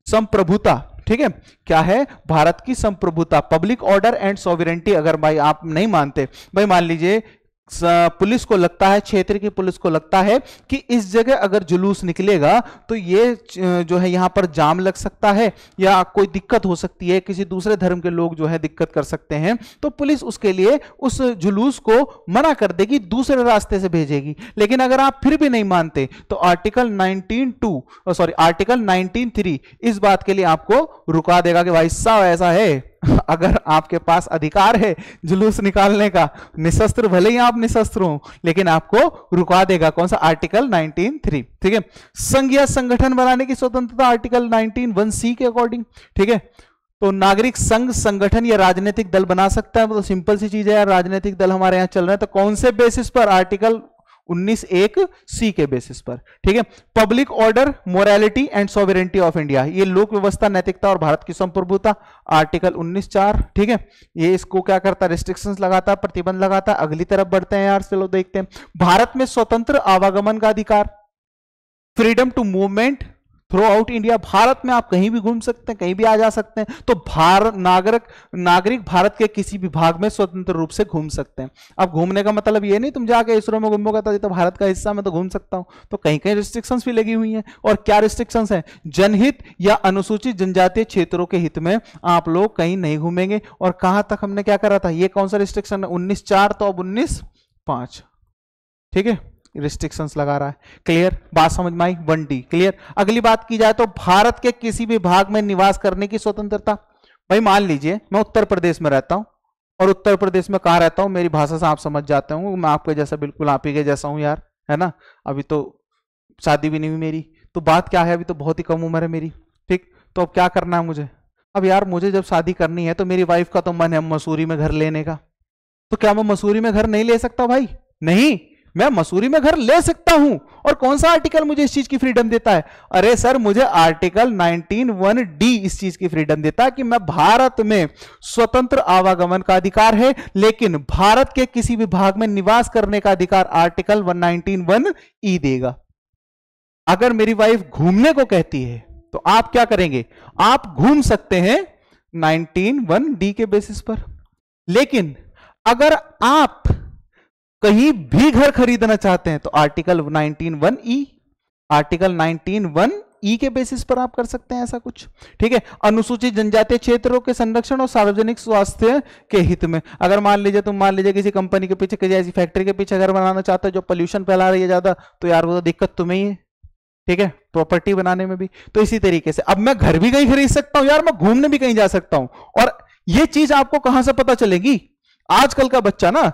संप्रभुता, ठीक है, क्या है? भारत की संप्रभुता, पब्लिक ऑर्डर एंड सॉवरेंटी। अगर भाई आप नहीं मानते, भाई मान लीजिए पुलिस को लगता है, क्षेत्र की पुलिस को लगता है कि इस जगह अगर जुलूस निकलेगा तो ये जो है यहां पर जाम लग सकता है या कोई दिक्कत हो सकती है, किसी दूसरे धर्म के लोग जो है दिक्कत कर सकते हैं, तो पुलिस उसके लिए उस जुलूस को मना कर देगी, दूसरे रास्ते से भेजेगी। लेकिन अगर आप फिर भी नहीं मानते तो आर्टिकल 19(3) इस बात के लिए आपको रुका देगा कि भाई साहब ऐसा है, अगर आपके पास अधिकार है जुलूस निकालने का, निशस्त्र भले ही आप निशस्त्र हो, लेकिन आपको रुका देगा। कौन सा? आर्टिकल 19(3), ठीक है। संघ या संगठन बनाने की स्वतंत्रता आर्टिकल 19(1)(c) के अकॉर्डिंग, ठीक है। तो नागरिक संघ, संगठन या राजनीतिक दल बना सकता है। तो सिंपल सी चीज है यार, राजनीतिक दल हमारे यहां चल रहे हैं, तो कौन से बेसिस पर? आर्टिकल 19(1)(c) के बेसिस पर, ठीक है। Public order, morality and sovereignty of India, ये लोक व्यवस्था, नैतिकता और भारत की संप्रभुता, आर्टिकल 19(4), ठीक है। ये इसको क्या करता है? रिस्ट्रिक्शंस लगाता है, प्रतिबंध लगाता है। अगली तरफ बढ़ते हैं यार, चलो देखते हैं। भारत में स्वतंत्र आवागमन का अधिकार, freedom to movement throughout India, Bharat में आप कहीं भी घूम सकते हैं, कहीं भी आ जा सकते हैं। तो नागरिक भारत के किसी भी भाग में स्वतंत्र रूप से घूम सकते हैं। अब घूमने का मतलब ये नहीं तुम जाके इसरो में घूमोगे तो भारत का हिस्सा में तो घूम सकता हूं, तो कहीं कहीं रिस्ट्रिक्शंस भी लगी हुई हैं। और क्या रिस्ट्रिक्शंस हैं? जनहित या अनुसूचित जनजातीय क्षेत्रों के हित में आप लोग कहीं नहीं घूमेंगे। और कहां तक हमने क्या करा था? ये कौन सा रिस्ट्रिक्शन है? 19(4), तो अब 19(5), ठीक है, रिस्ट्रिक्शंस लगा रहा है। क्लियर? बात समझ में आई? 1D clear. अगली बात की जाए तो भारत के किसी भी भाग में निवास करने की स्वतंत्रता। भाई मान लीजिए मैं उत्तर प्रदेश में रहता हूं, और उत्तर प्रदेश में कहां रहता हूं? मेरी भाषा से आप समझ जाते हो, मैं आपके जैसा, बिल्कुल आप ही के जैसा हूं यार, है ना। अभी तो शादी भी नहीं हुई मेरी, तो बात क्या है, अभी तो बहुत ही कम उम्र है मेरी, ठीक। तो अब क्या करना है मुझे? अब यार मुझे जब शादी करनी है तो मेरी वाइफ का तो मन है मसूरी में घर लेने का, तो क्या मैं मसूरी में घर नहीं ले सकता? भाई नहीं, मैं मसूरी में घर ले सकता हूं। और कौन सा आर्टिकल मुझे इस चीज की फ्रीडम देता है? अरे सर, मुझे आर्टिकल 19(1)(d) इस चीज की फ्रीडम देता है कि मैं भारत में स्वतंत्र आवागमन का अधिकार है, लेकिन भारत के किसी भी भाग में निवास करने का अधिकार आर्टिकल 19(1)(e) देगा। अगर मेरी वाइफ घूमने को कहती है तो आप क्या करेंगे? आप घूम सकते हैं 19(1)(d) के बेसिस पर। लेकिन अगर आप कहीं भी घर खरीदना चाहते हैं तो आर्टिकल 19(1)(e), आर्टिकल 19(1)(e) के बेसिस पर आप कर सकते हैं ऐसा कुछ, ठीक है। अनुसूचित जनजातीय क्षेत्रों के संरक्षण और सार्वजनिक स्वास्थ्य के हित में, अगर मान लीजिए किसी कंपनी के पीछे, किसी ऐसी फैक्ट्री के पीछे घर बनाना चाहते हो जो पोल्यूशन फैला रही है ज्यादा, तो यार वो तो दिक्कत तुम्हें ही है, ठीक है, प्रॉपर्टी बनाने में भी। तो इसी तरीके से अब मैं घर भी कहीं खरीद सकता हूं यार, मैं घूमने भी कहीं जा सकता हूं। और ये चीज आपको कहां से पता चलेगी? आजकल का बच्चा ना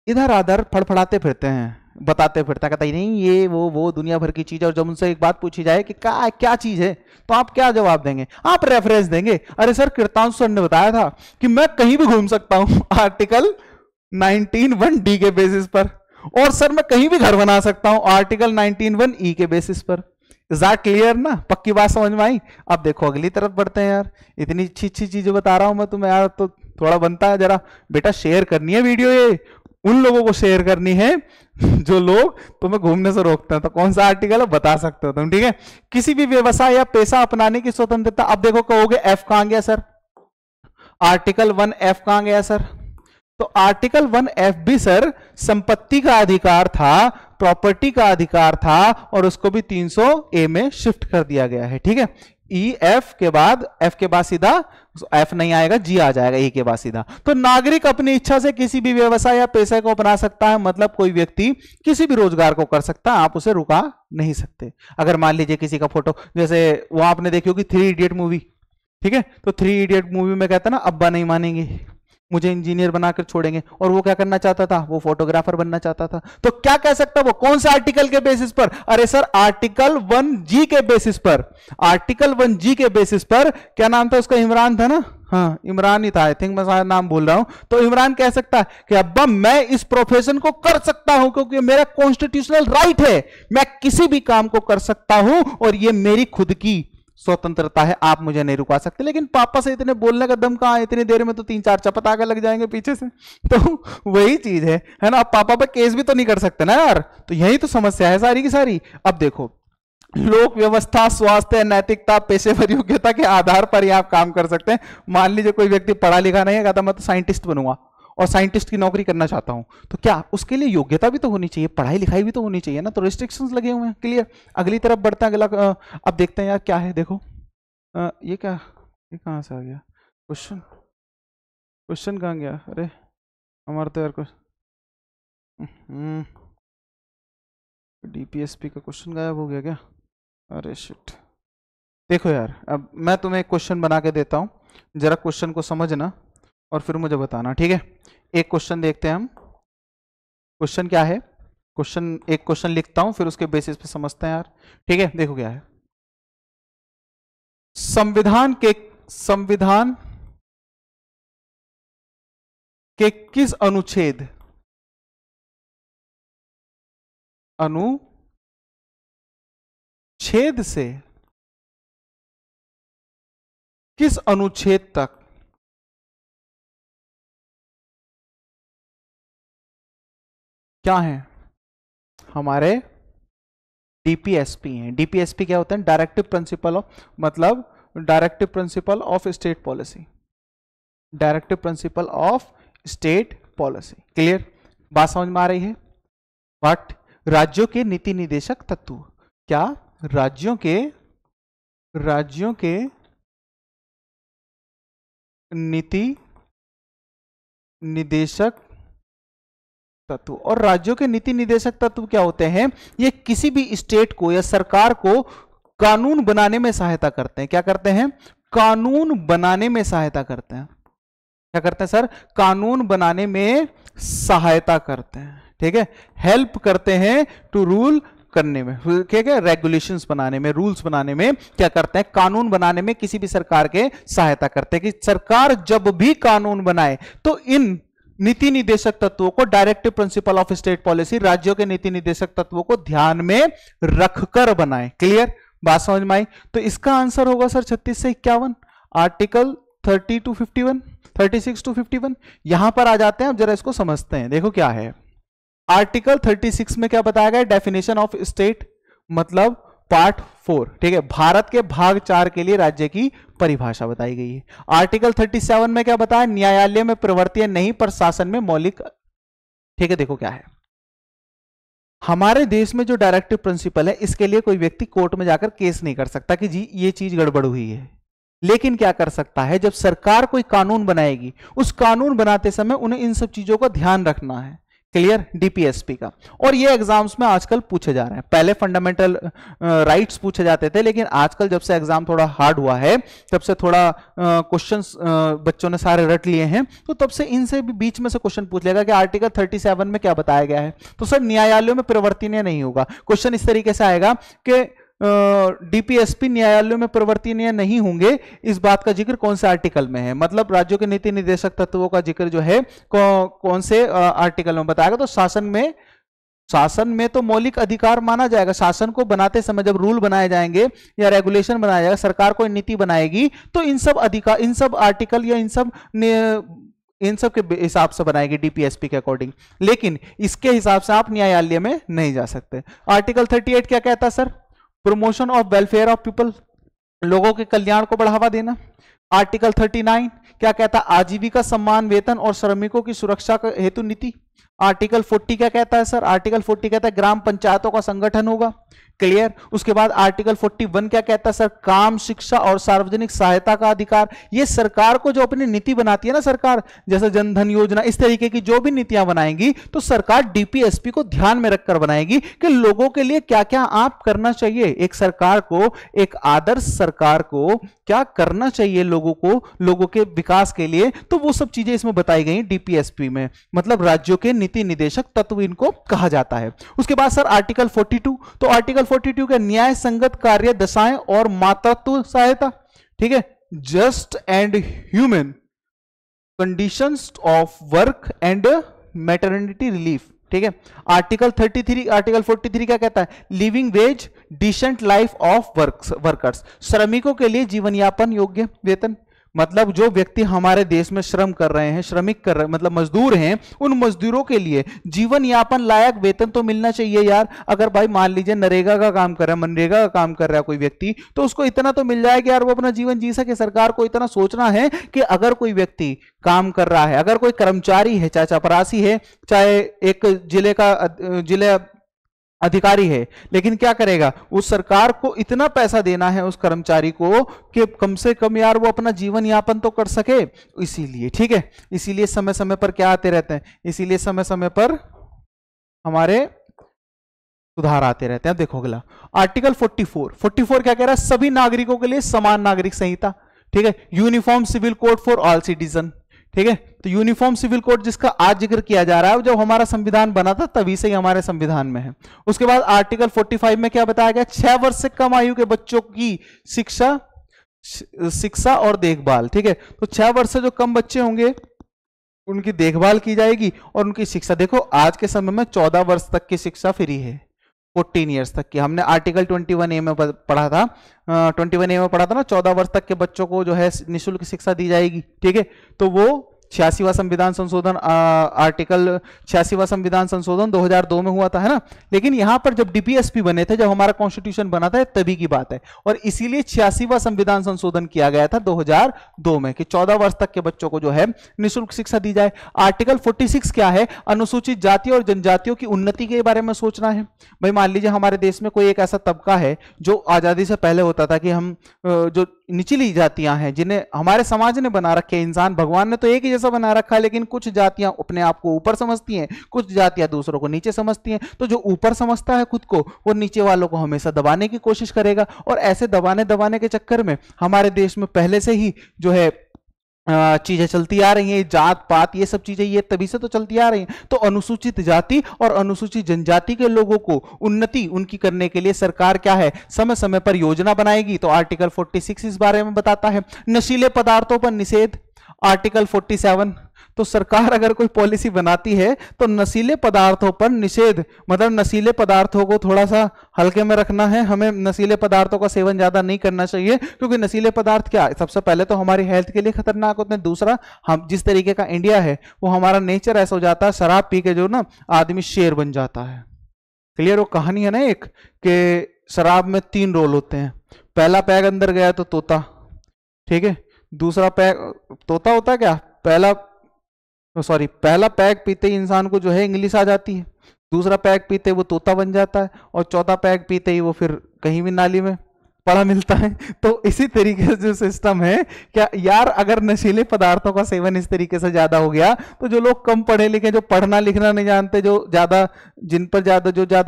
इधर आधर फड़फड़ाते फिरते हैं, बताते फिरता, कहता ही नहीं ये वो दुनिया भर की चीज है। और जब उनसे एक बात पूछी जाए कि क्या चीज है, तो आप क्या जवाब देंगे? आप रेफरेंस देंगे। अरे सर, कीर्तांशु सर ने बताया था कि मैं कहीं भी घूम सकता हूं आर्टिकल 19(1)(d) के बेसिस पर, और सर मैं कहीं भी घर बना सकता हूं आर्टिकल 19(1)(e) के बेसिस पर। इज दैट क्लियर ना? पक्की बात समझ में आई? अब देखो अगली तरफ बढ़ते हैं यार। इतनी अच्छी अच्छी चीजें बता रहा हूं मैं तुम्हें यार, तो थोड़ा बनता है जरा बेटा शेयर करनी है वीडियो, ये उन लोगों को शेयर करनी है जो लोग तुम्हें घूमने से रोकते हैं। तो कौन सा आर्टिकल है बता सकते हो तुम, ठीक है। किसी भी व्यवसाय या पेशा अपनाने की स्वतंत्रता। अब देखो कहोगे एफ कहां गया सर? आर्टिकल 1(f) कहां गया सर? तो आर्टिकल 1(f) भी सर संपत्ति का अधिकार था, प्रॉपर्टी का अधिकार था, और उसको भी 300A में शिफ्ट कर दिया गया है, ठीक है। F के बाद सीधा F नहीं आएगा, G आ जाएगा E के बाद सीधा। तो नागरिक अपनी इच्छा से किसी भी व्यवसाय या पेशे को अपना सकता है, मतलब कोई व्यक्ति किसी भी रोजगार को कर सकता है, आप उसे रुका नहीं सकते। अगर मान लीजिए किसी का फोटो, जैसे वो आपने देखी होगी 3 इडियट मूवी, ठीक है। तो 3 इडियट मूवी में कहता ना, अब्बा नहीं मानेंगे, मुझे इंजीनियर बनाकर छोड़ेंगे, और वो क्या करना चाहता था? वो फोटोग्राफर बनना चाहता था। तो क्या कह सकता वो? कौन से आर्टिकल के बेसिस पर? अरे सर आर्टिकल 1G के बेसिस पर। आर्टिकल 1G के बेसिस पर, क्या नाम था उसका? इमरान था ना? हाँ इमरान ही था, आई थिंक मैं शायद नाम बोल रहा हूं। तो इमरान कह सकता है कि अब्बा मैं इस प्रोफेशन को कर सकता हूं क्योंकि मेरा कॉन्स्टिट्यूशनल राइट है, मैं किसी भी काम को कर सकता हूं और ये मेरी खुद की स्वतंत्रता है, आप मुझे नहीं रुका सकते। लेकिन पापा से इतने बोलने का दम कहां, इतनी देर में तो 3-4 चपत आगे लग जाएंगे पीछे से। तो वही चीज है ना, आप पापा पे केस भी तो नहीं कर सकते ना यार। तो यही तो समस्या है सारी की सारी। अब देखो, लोक व्यवस्था, स्वास्थ्य, नैतिकता, पेशेवर योग्यता के आधार पर ही आप काम कर सकते हैं। मान लीजिए कोई व्यक्ति पढ़ा लिखा नहीं है, कहता मैं तो साइंटिस्ट बनूंगा और साइंटिस्ट की नौकरी करना चाहता हूं, तो क्या उसके लिए योग्यता भी तो होनी चाहिए, पढ़ाई लिखाई भी तो होनी चाहिए ना। तो रिस्ट्रिक्शंस लगे हुए हैं। क्लियर। अगली तरफ बढ़ते हैं, अगला अब देखते हैं यार क्या है। देखो ये क्या, ये कहां से आ गया क्वेश्चन, क्वेश्चन कहां गया, अरे हमारा तो यार कुछ डीपीएसपी का क्वेश्चन गायब हो गया क्या, अरे शिट। देखो यार, अब मैं तुम्हें एक क्वेश्चन बना के देता हूं, जरा क्वेश्चन को समझना और फिर मुझे बताना, ठीक है। एक क्वेश्चन देखते हैं हम, क्वेश्चन क्या है। क्वेश्चन, एक क्वेश्चन लिखता हूं फिर उसके बेसिस पे समझते हैं यार, ठीक है। देखो क्या है, संविधान के किस अनुच्छेद से किस अनुच्छेद तक क्या है हमारे डीपीएसपी हैं। डीपीएसपी क्या होता है, डायरेक्टिव प्रिंसिपल ऑफ, मतलब directive principle of state policy, directive principle of state policy. Clear, बात समझ में आ रही है। व्हाट, राज्यों के नीति निदेशक तत्व, क्या राज्यों के नीति निदेशक तत्व। और राज्यों के नीति निदेशक तत्व क्या होते हैं, ये किसी भी स्टेट को या सरकार को कानून बनाने में सहायता करते हैं। क्या करते हैं, कानून बनाने में सहायता करते हैं। क्या करते हैं सर, कानून बनाने में सहायता करते हैं, ठीक है। हेल्प करते हैं टू रूल करने में, ठीक है, रेगुलेशंस बनाने में, रूल्स बनाने में क्या करते हैं, कानून बनाने में किसी भी सरकार के सहायता करते हैं। कि सरकार जब भी कानून बनाए तो इन नीति निदेशक तत्वों को, directive principle of state policy, राज्यों के नीति निदेशक तत्वों को ध्यान में रखकर बनाए। क्लियर, बात समझ में आई। तो इसका आंसर होगा सर 36 से 51, आर्टिकल 30 to 51, 36 to 51। यहां पर आ जाते हैं, अब जरा इसको समझते हैं। देखो क्या है, आर्टिकल 36 में क्या बताया गया, डेफिनेशन ऑफ स्टेट, मतलब पार्ट 4, ठीक है, भारत के भाग 4 के लिए राज्य की परिभाषा बताई गई है। आर्टिकल 37 में क्या बताया, न्यायालय में प्रवर्तनीय नहीं पर शासन में मौलिक, ठीक है। देखो क्या है, हमारे देश में जो डायरेक्टिव प्रिंसिपल है, इसके लिए कोई व्यक्ति कोर्ट में जाकर केस नहीं कर सकता कि जी ये चीज गड़बड़ हुई है। लेकिन क्या कर सकता है, जब सरकार कोई कानून बनाएगी, उस कानून बनाते समय उन्हें इन सब चीजों का ध्यान रखना है। क्लियर, डीपीएसपी का। और ये एग्जाम्स में आजकल पूछे जा रहे हैं। पहले फंडामेंटल राइट्स पूछे जाते थे, लेकिन आजकल जब से एग्जाम थोड़ा हार्ड हुआ है, तब से थोड़ा क्वेश्चंस बच्चों ने सारे रट लिए हैं, तो तब से इनसे भी बीच में से क्वेश्चन पूछ लेगा कि आर्टिकल 37 में क्या बताया गया है। तो सर न्यायालयों में परिवर्तनीय नहीं होगा। क्वेश्चन इस तरीके से आएगा कि डीपीएसपी न्यायालयों में परिवर्तनीय नहीं होंगे, इस बात का जिक्र कौन से आर्टिकल में है, मतलब राज्यों के नीति निदेशक तत्वों का जिक्र जो है कौन से आर्टिकल में बताएगा। तो शासन में तो मौलिक अधिकार माना जाएगा। शासन को बनाते समय जब रूल बनाए जाएंगे या रेगुलेशन बनाया जाएगा, सरकार कोई नीति बनाएगी, तो इन सब अधिकार, इन सब आर्टिकल या इन सब के हिसाब से बनाएगी डीपीएसपी के अकॉर्डिंग। लेकिन इसके हिसाब से आप न्यायालय में नहीं जा सकते। आर्टिकल 38 क्या कहता है sir, promotion of welfare of people, लोगों के कल्याण को बढ़ावा देना। आर्टिकल 39 क्या कहता है, आजीविका, सम्मान, वेतन और श्रमिकों की सुरक्षा हेतु नीति। आर्टिकल 40 क्या कहता है सर, आर्टिकल 40 कहता है ग्राम पंचायतों का संगठन होगा। क्लियर। उसके बाद आर्टिकल 41 क्या कहता है सर, काम, शिक्षा और सार्वजनिक सहायता का अधिकार। ये सरकार को जो अपनी नीति बनाती है ना सरकार, जैसे जनधन योजना, इस तरीके की जो भी नीतियां बनाएंगी, तो सरकार डीपीएसपी को ध्यान में रखकर बनाएगी कि लोगों के लिए क्या क्या आप करना चाहिए। एक सरकार को, एक आदर्श सरकार को क्या करना चाहिए लोगों को, लोगों के विकास के लिए, तो वो सब चीजें इसमें बताई गई डीपीएसपी में, मतलब राज्यों के नीति निदेशक तत्व इनको कहा जाता है। उसके बाद सर आर्टिकल 42, तो आर्टिकल 42 का न्याय संगत कार्य दशाएं और मातृत्व सहायता, ठीक है, just and human conditions of work and maternity relief. ठीक है, आर्टिकल 33 आर्टिकल 43 क्या कहता है? Living wage decent life of workers, श्रमिकों के लिए जीवन यापन योग्य वेतन। मतलब जो व्यक्ति हमारे देश में श्रम कर रहे हैं, श्रमिक कर रहे हैं, मतलब मजदूर हैं, उन मजदूरों के लिए जीवन यापन लायक वेतन तो मिलना चाहिए यार। अगर भाई मान लीजिए नरेगा का काम कर रहा है, मनरेगा का काम कर रहा है कोई व्यक्ति, तो उसको इतना तो मिल जाएगा यार वो अपना जीवन जी सके। सरकार को इतना सोचना है कि अगर कोई व्यक्ति काम कर रहा है, अगर कोई कर्मचारी है, चाहे चपरासी है, चाहे एक जिले अधिकारी है, लेकिन क्या करेगा, उस सरकार को इतना पैसा देना है उस कर्मचारी को कि कम से कम यार वो अपना जीवन यापन तो कर सके। इसीलिए ठीक है, इसीलिए समय समय पर क्या आते रहते हैं, इसीलिए समय समय पर हमारे सुधार आते रहते हैं। अब देखो अगला आर्टिकल 44 क्या कह रहा है? सभी नागरिकों के लिए समान नागरिक संहिता। ठीक है, uniform civil code for all citizen. ठीक है, तो यूनिफॉर्म सिविल कोड जिसका आज जिक्र किया जा रहा है, जब हमारा संविधान बना था तभी से ही हमारे संविधान में है। उसके बाद आर्टिकल 45 में क्या बताया गया? 6 वर्ष से कम आयु के बच्चों की शिक्षा और देखभाल। ठीक है, तो 6 वर्ष से जो कम बच्चे होंगे उनकी देखभाल की जाएगी और उनकी शिक्षा। देखो आज के समय में 14 वर्ष तक की शिक्षा फ्री है, 14 ईयर्स तक की। हमने आर्टिकल 21A में पढ़ा था, 21A में पढ़ा था ना, 14 वर्ष तक के बच्चों को जो है निःशुल्क शिक्षा दी जाएगी। ठीक है, तो वो 86वां संविधान संशोधन, आर्टिकल 86वां संविधान संशोधन 2002 में हुआ था, है ना। लेकिन यहां पर जब डीपीएसपी बने थे, जब हमारा कॉन्स्टिट्यूशन बना था, तभी की बात है, और इसीलिए 86वां संविधान संशोधन किया गया था 2002 में कि 14 वर्ष तक के बच्चों को जो है निःशुल्क शिक्षा दी जाए। आर्टिकल 46 क्या है? अनुसूचित जाति और जनजातियों की उन्नति के बारे में सोचना है। भाई मान लीजिए हमारे देश में कोई एक ऐसा तबका है जो आजादी से पहले होता था कि हम जो निचली जातियां हैं जिन्हें हमारे समाज ने बना रखे, इंसान भगवान ने तो एक ही जैसा बना रखा है, लेकिन कुछ जातियां अपने आप को ऊपर समझती हैं, कुछ जातियां दूसरों को नीचे समझती हैं। तो जो ऊपर समझता है खुद को, वो नीचे वालों को हमेशा दबाने की कोशिश करेगा, और ऐसे दबाने के चक्कर में हमारे देश में पहले से ही जो है चीजें चलती आ रही हैं, जात पात ये सब चीजें ये तभी से तो चलती आ रही हैं। तो अनुसूचित जाति और अनुसूचित जनजाति के लोगों को उन्नति उनकी करने के लिए सरकार क्या है, समय समय पर योजना बनाएगी। तो आर्टिकल 46 इस बारे में बताता है। नशीले पदार्थों पर निषेध, आर्टिकल 47। तो सरकार अगर कोई पॉलिसी बनाती है तो नशीले पदार्थों पर निषेध, मतलब नशीले पदार्थों को थोड़ा सा हल्के में रखना है, हमें नशीले पदार्थों का सेवन ज्यादा नहीं करना चाहिए, क्योंकि नशीले पदार्थ क्या, सबसे पहले तो हमारी हेल्थ के लिए खतरनाक होते हैं, दूसरा हम जिस तरीके का इंडिया है वो हमारा नेचर ऐसा हो जाता है, शराब पी के जो ना आदमी शेर बन जाता है। क्लियर? वो कहानी है ना एक, कि शराब में 3 रोल होते हैं, पहला पैग अंदर गया तो तोता, ठीक है, दूसरा पैग तोता होता है क्या, पहला पैग पीते ही इंसान को जो है इंग्लिश आ जाती है, दूसरा पैग पीते वो तोता बन जाता है, और चौथा पैग पीते ही वो फिर कहीं भी नाली में पड़ा मिलता है। तो इसी तरीके से जो सिस्टम है, क्या यार अगर नशीले पदार्थों का सेवन इस तरीके से ज्यादा हो गया, तो जो लोग कम पढ़े लिखे, जो पढ़ना लिखना नहीं जानते, जो ज्यादा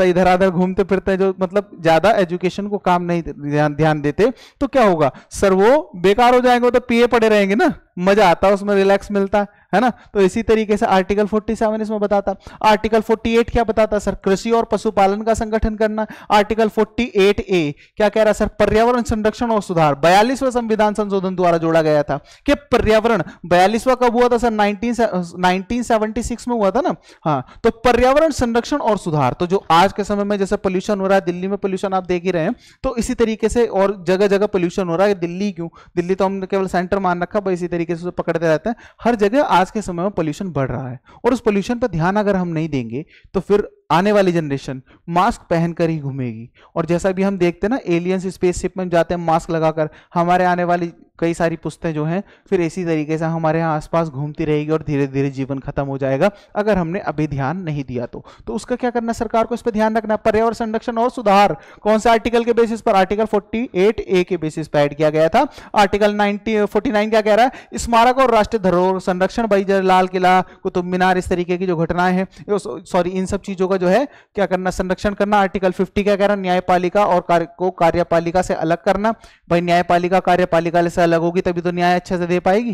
इधर उधर घूमते फिरते हैं, जो मतलब ज्यादा एजुकेशन को काम नहीं ध्यान देते, तो क्या होगा सर, वो बेकार हो जाएंगे, तो पिए पड़े रहेंगे ना, मजा आता है उसमें, रिलैक्स मिलता है ना। तो इसी तरीके से आर्टिकल 47 इसमें बताता। आर्टिकल 48 क्या बताता सर? कृषि और पशुपालन का संगठन करना। आर्टिकल 48A क्या कह रहा है सर? पर्यावरण संरक्षण और सुधार। 42वें संविधान संशोधन द्वारा जोड़ा गया था कि पर्यावरण, 42वां कब हुआ था सर? 1976 में हुआ था ना। हाँ, तो पर्यावरण संरक्षण और सुधार, तो जो आज के समय में जैसे पोल्यूशन हो रहा है, दिल्ली में पोल्यूशन आप देख ही रहे हैं, तो इसी तरीके से और जगह जगह पोल्यूशन हो रहा है। दिल्ली क्यों, दिल्ली तो हमने केवल सेंटर मान रखा, इसी तरीके से पकड़ते रहते हैं, हर जगह आज के समय में पोल्यूशन बढ़ रहा है, और उस पोल्यूशन पर ध्यान अगर हम नहीं देंगे तो फिर आने वाली जनरेशन मास्क पहनकर ही घूमेगी। और जैसा भी हम देखते हैं ना, एलियंस स्पेसशिप में जाते हैं मास्क लगाकर, हमारे आने वाली कई सारी पुश्तें जो हैं फिर इसी तरीके से हमारे यहाँ आसपास घूमती रहेगी, और धीरे धीरे जीवन खत्म हो जाएगा अगर हमने अभी ध्यान नहीं दिया तो उसका क्या करना, सरकार को इस पर ध्यान रखना। पर्यावरण संरक्षण और सुधार कौन से आर्टिकल के बेसिस पर? आर्टिकल 48A के बेसिस पर ऐड किया गया था। आर्टिकल 49 क्या कह रहा है? स्मारक और राष्ट्रीय धरोहर संरक्षण, भाई लाल किला, कुतुब मीनार, इस तरीके की जो घटनाएं हैं, सॉरी इन सब चीजों का जो है क्या करना, संरक्षण करना। आर्टिकल 50 क्या कह रहा है? न्यायपालिका और कार्यपालिका से अलग करना। भाई न्यायपालिका कार्यपालिका से अलग होगी तभी तो न्याय अच्छे से दे पाएगी,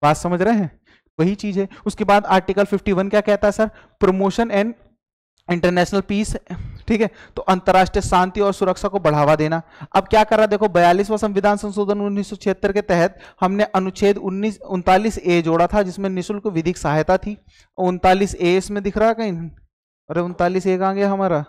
बात समझ रहे हैं, वही चीज है। उसके बाद आर्टिकल 51 क्या कहता है sir? Promotion and international peace, ठीक है, तो अंतरराष्ट्रीय शांति और सुरक्षा को बढ़ावा देना। अब क्या कर रहा है देखो, 42वां संविधान संशोधन 1976 के तहत हमने अनुच्छेद 39A जोड़ा था जिसमें निःशुल्क विधिक सहायता थी। 39A इसमें दिख रहा है कहीं? अरे 39A कहाँ गया हमारा?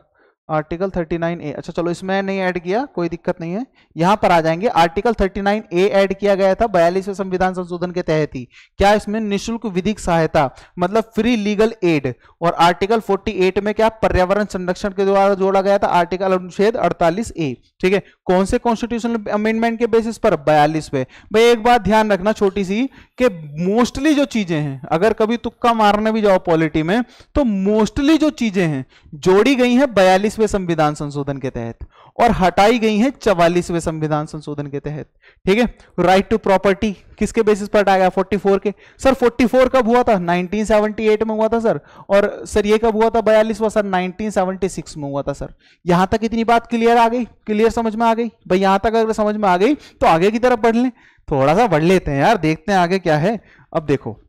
Article 39A। अच्छा चलो, इसमें नहीं ऐड किया, कोई दिक्कत नहीं है, यहां पर आ जाएंगे। आर्टिकल 39A ऐड किया गया था 42वें संविधान संशोधन के तहत ही। क्या इसमें? निःशुल्क विधिक सहायता, मतलब फ्री लीगल एड। और आर्टिकल 48 में क्या? पर्यावरण संरक्षण के द्वारा जोड़ा गया था, आर्टिकल अनुच्छेद 48A। ठीक है, कौन से कॉन्स्टिट्यूशनल अमेंडमेंट के बेसिस पर? 42 भाई एक बात ध्यान रखना छोटी सी, कि मोस्टली जो चीजें हैं, अगर कभी तुक्का मारने भी जाओ पॉलिटी में, तो मोस्टली जो चीजें हैं जोड़ी गई हैं 42वें संविधान संशोधन के तहत और हटाई गई हैं 44वें संविधान संशोधन के तहत। ठीक है, राइट टू प्रॉपर्टी किसके बेसिस पर हटाया गया? 44 के। सर 44 कब हुआ था? 1978 में हुआ था सर। और सर ये कब हुआ था 42वां? सर 1976 में हुआ था सर। यहां तक इतनी बात क्लियर आ गई? क्लियर समझ में आ गई भाई? यहां तक अगर समझ में आ गई तो आगे की तरफ बढ़ लें, थोड़ा सा बढ़ लेते हैं यार, देखते हैं आगे क्या है। अब देखो,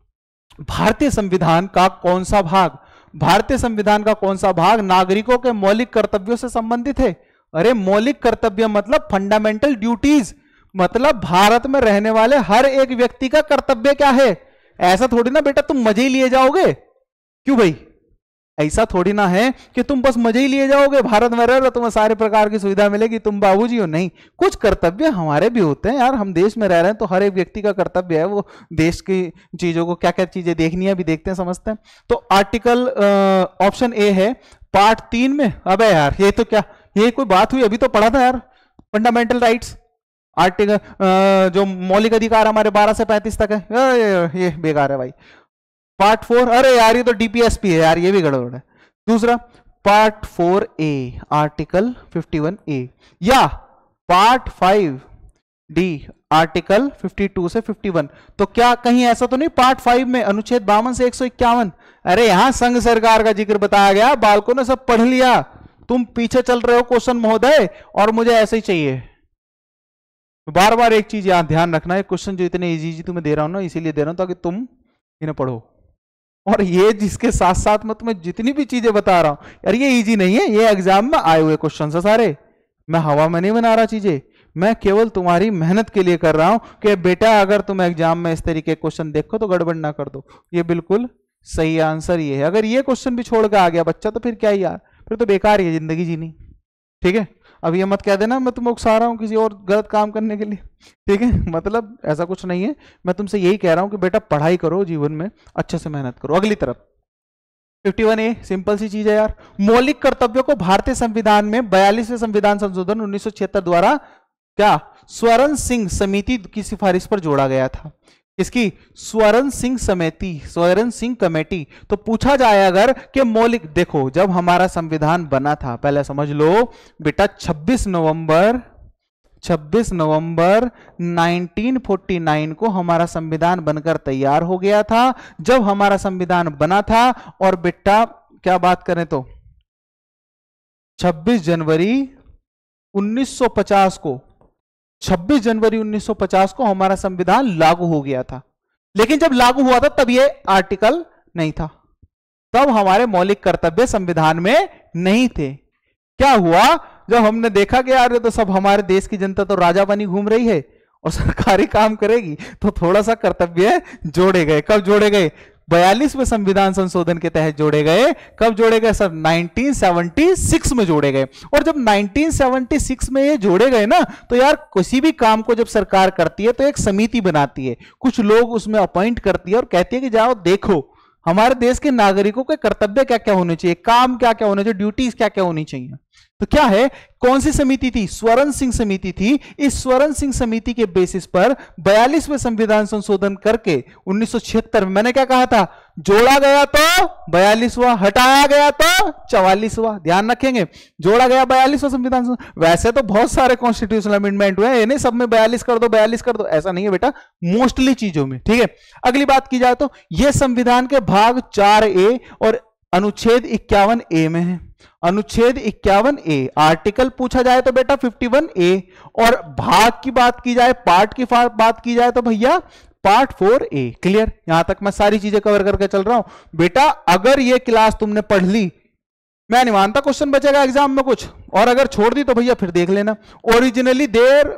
भारतीय संविधान का कौन सा भाग, भारतीय संविधान का कौन सा भाग नागरिकों के मौलिक कर्तव्यों से संबंधित है? अरे मौलिक कर्तव्य मतलब फंडामेंटल ड्यूटीज, मतलब भारत में रहने वाले हर एक व्यक्ति का कर्तव्य क्या है। ऐसा थोड़ी ना बेटा तुम मजे ही लिए जाओगे, क्यों भाई? ऐसा थोड़ी ना है कि तुम बस मजे ही लिए जाओगे, भारत में रह रहे तुम्हें सारे प्रकार की सुविधा मिलेगी, तुम बाबूजी हो। नहीं, कुछ कर्तव्य हमारे भी होते हैं यार, हम देश में रह रहे हैं तो हर एक व्यक्ति का कर्तव्य है वो देश की चीजों को क्या क्या चीजें देखनी है भी देखते हैं, समझते हैं। तो आर्टिकल ऑप्शन ए है पार्ट 3 में। अबे यार ये तो क्या, ये कोई बात हुई? अभी तो पढ़ा था यार, फंडामेंटल राइट्स, आर्टिकल जो मौलिक अधिकार हमारे 12 से 35 तक है, ये बेकार है भाई। पार्ट 4, अरे यार ये तो डीपीएसपी है यार, ये भी गड़बड़ है। दूसरा पार्ट 4A आर्टिकल 51A, या पार्ट 5D आर्टिकल 52 से 51। तो क्या कहीं ऐसा तो नहीं पार्ट 5 में अनुच्छेद 52 से 151? अरे यहां संघ सरकार का जिक्र बताया गया, बालकों ने सब पढ़ लिया, तुम पीछे चल रहे हो क्वेश्चन महोदय, और मुझे ऐसे ही चाहिए। बार बार एक चीज यहां ध्यान रखना है, क्वेश्चन जो इतने इजी तुम्हें दे रहा हूं ना, इसीलिए दे रहा हूं ताकि तुम इन्हें पढ़ो। और ये जिसके साथ साथ मैं तुम्हें जितनी भी चीजें बता रहा हूं यार, ये इजी नहीं है, ये एग्जाम में आए हुए क्वेश्चन है सारे। मैं हवा में नहीं बना रहा चीजें, मैं केवल तुम्हारी मेहनत के लिए कर रहा हूं कि बेटा अगर तुम एग्जाम में इस तरीके के क्वेश्चन देखो तो गड़बड़ ना कर दो। ये बिल्कुल सही आंसर ये है। अगर ये क्वेश्चन भी छोड़ के आ गया बच्चा तो फिर क्या ही यार, फिर तो बेकार ही है जिंदगी जीनी। ठीक है, अब ये मत कह देना मैं तुम्हें उकसा रहा हूं किसी और गलत काम करने के लिए। ठीक है, मतलब ऐसा कुछ नहीं है, मैं तुमसे यही कह रहा हूं कि बेटा पढ़ाई करो, जीवन में अच्छे से मेहनत करो। अगली तरफ 51A, सिंपल सी चीज है यार, मौलिक कर्तव्यों को भारतीय संविधान में 42वें संविधान संशोधन 1976 द्वारा क्या स्वर्ण सिंह समिति की सिफारिश पर जोड़ा गया था। इसकी स्वर्ण सिंह समिति, स्वर्ण सिंह कमेटी। तो पूछा जाए अगर कि मौलिक, देखो जब हमारा संविधान बना था, पहले समझ लो बेटा 26 नवंबर 1949 को हमारा संविधान बनकर तैयार हो गया था। जब हमारा संविधान बना था, और बेटा क्या बात करें तो 26 जनवरी 1950 को, 26 जनवरी 1950 को हमारा संविधान लागू हो गया था। लेकिन जब लागू हुआ था तब ये आर्टिकल नहीं था, तब हमारे मौलिक कर्तव्य संविधान में नहीं थे। क्या हुआ, जब हमने देखा कि यार ये तो सब हमारे देश की जनता तो राजा बनी घूम रही है और सरकारी काम करेगी, तो थोड़ा सा कर्तव्य जोड़े गए। कब जोड़े गए? 42वें संविधान संशोधन के तहत जोड़े गए। कब जोड़े गए सर? 1976 में जोड़े गए। और जब 1976 में ये जोड़े गए ना, तो यार किसी भी काम को जब सरकार करती है तो एक समिति बनाती है, कुछ लोग उसमें अपॉइंट करती है और कहती है कि जाओ देखो हमारे देश के नागरिकों के कर्तव्य क्या क्या होने चाहिए, काम क्या क्या होने चाहिए, ड्यूटीज क्या क्या होनी चाहिए। तो क्या है, कौन सी समिति थी? स्वर्ण सिंह समिति थी। इस स्वर्ण सिंह समिति के बेसिस पर 42वें संविधान संशोधन करके 1976 में, मैंने क्या कहा था, जोड़ा गया तो 42वां, हटाया गया तो 44वां। ध्यान रखेंगे, जोड़ा गया 42वां संविधान। वैसे तो बहुत सारे कॉन्स्टिट्यूशनल अमेंडमेंट हुए हैं, नहीं सब में 42 कर दो 42 कर दो, ऐसा नहीं है बेटा, मोस्टली चीजों में। ठीक है, अगली बात की जाए तो यह संविधान के भाग 4A और अनुच्छेद 51A में है। अनुच्छेद 51A, आर्टिकल पूछा जाए तो बेटा 51A, और भाग की बात की जाए, पार्ट की बात की जाए तो भैया पार्ट 4A। क्लियर? यहां तक मैं सारी चीजें कवर करके चल रहा हूं बेटा। अगर ये क्लास तुमने पढ़ ली मैं नहीं मानता क्वेश्चन बचेगा एग्जाम में कुछ, और अगर छोड़ दी तो भैया फिर देख लेना। Originally there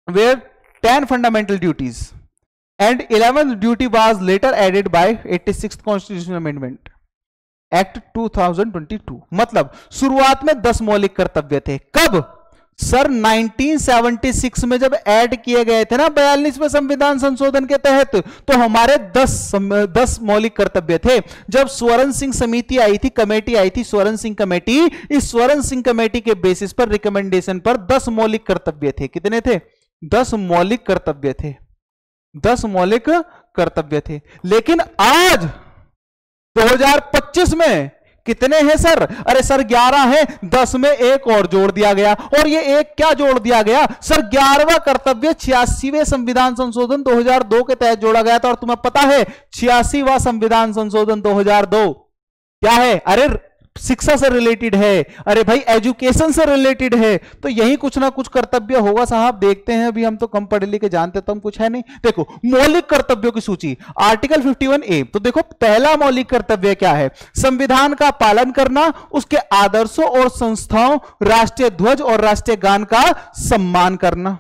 were 10 fundamental duties and 11th duty was later added by 86th constitutional amendment act 2022। मतलब शुरुआत में 10 मौलिक कर्तव्य थे। कब सर? 1976 में जब ऐड किए गए थे ना 42वें संविधान संशोधन के तहत, तो हमारे 10 मौलिक कर्तव्य थे। जब स्वर्ण सिंह समिति आई थी, कमेटी आई थी, स्वर्ण सिंह कमेटी, इस स्वर्ण सिंह कमेटी के बेसिस पर, रिकमेंडेशन पर 10 मौलिक कर्तव्य थे। कितने थे? 10 मौलिक कर्तव्य थे। 10 मौलिक कर्तव्य थे। लेकिन आज 2025 में कितने हैं सर? अरे सर 11 है, 10 में एक और जोड़ दिया गया। और ये एक क्या जोड़ दिया गया सर? 11वां कर्तव्य 86वें संविधान संशोधन 2002 के तहत जोड़ा गया था। और तुम्हें पता है 86वां संविधान संशोधन 2002 क्या है? अरे शिक्षा से रिलेटेड है, अरे भाई एजुकेशन से रिलेटेड है। तो यही कुछ ना कुछ कर्तव्य होगा साहब, देखते हैं। अभी हम तो कम पढ़े लिखे, जानते तो हम कुछ है नहीं। देखो मौलिक कर्तव्यों की सूची, आर्टिकल 51A। तो देखो पहला मौलिक कर्तव्य क्या है? संविधान का पालन करना, उसके आदर्शों और संस्थाओं, राष्ट्रीय ध्वज और राष्ट्रीय गान का सम्मान करना।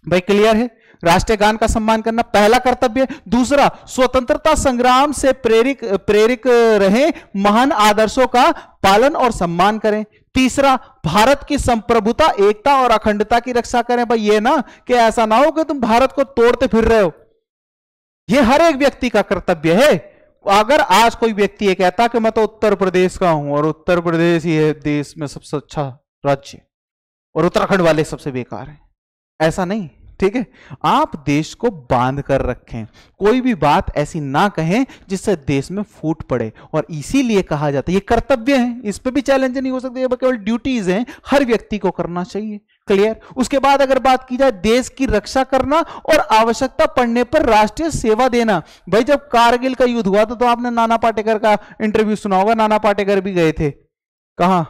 भाई क्लियर है? राष्ट्रीय गान का सम्मान करना पहला कर्तव्य। दूसरा, स्वतंत्रता संग्राम से प्रेरित रहे महान आदर्शों का पालन और सम्मान करें। तीसरा, भारत की संप्रभुता, एकता और अखंडता की रक्षा करें। भाई ये ना कि ऐसा ना हो कि तुम भारत को तोड़ते फिर रहे हो, ये हर एक व्यक्ति का कर्तव्य है। अगर आज कोई व्यक्ति ये कहता कि मैं तो उत्तर प्रदेश का हूं और उत्तर प्रदेश ही है देश में सबसे अच्छा राज्य और उत्तराखंड वाले सबसे बेकार हैं, ऐसा नहीं, ठीक है? आप देश को बांध कर रखें, कोई भी बात ऐसी ना कहें जिससे देश में फूट पड़े। और इसीलिए कहा जाता है ये कर्तव्य है, इस पे भी चैलेंज नहीं हो सकते, ये केवल ड्यूटीज हैं, हर व्यक्ति को करना चाहिए। क्लियर? उसके बाद अगर बात की जाए देश की रक्षा करना और आवश्यकता पड़ने पर राष्ट्रीय सेवा देना। भाई जब कारगिल का युद्ध हुआ था तो आपने नाना पाटेकर का इंटरव्यू सुना होगा, नाना पाटेकर भी गए थे कहां?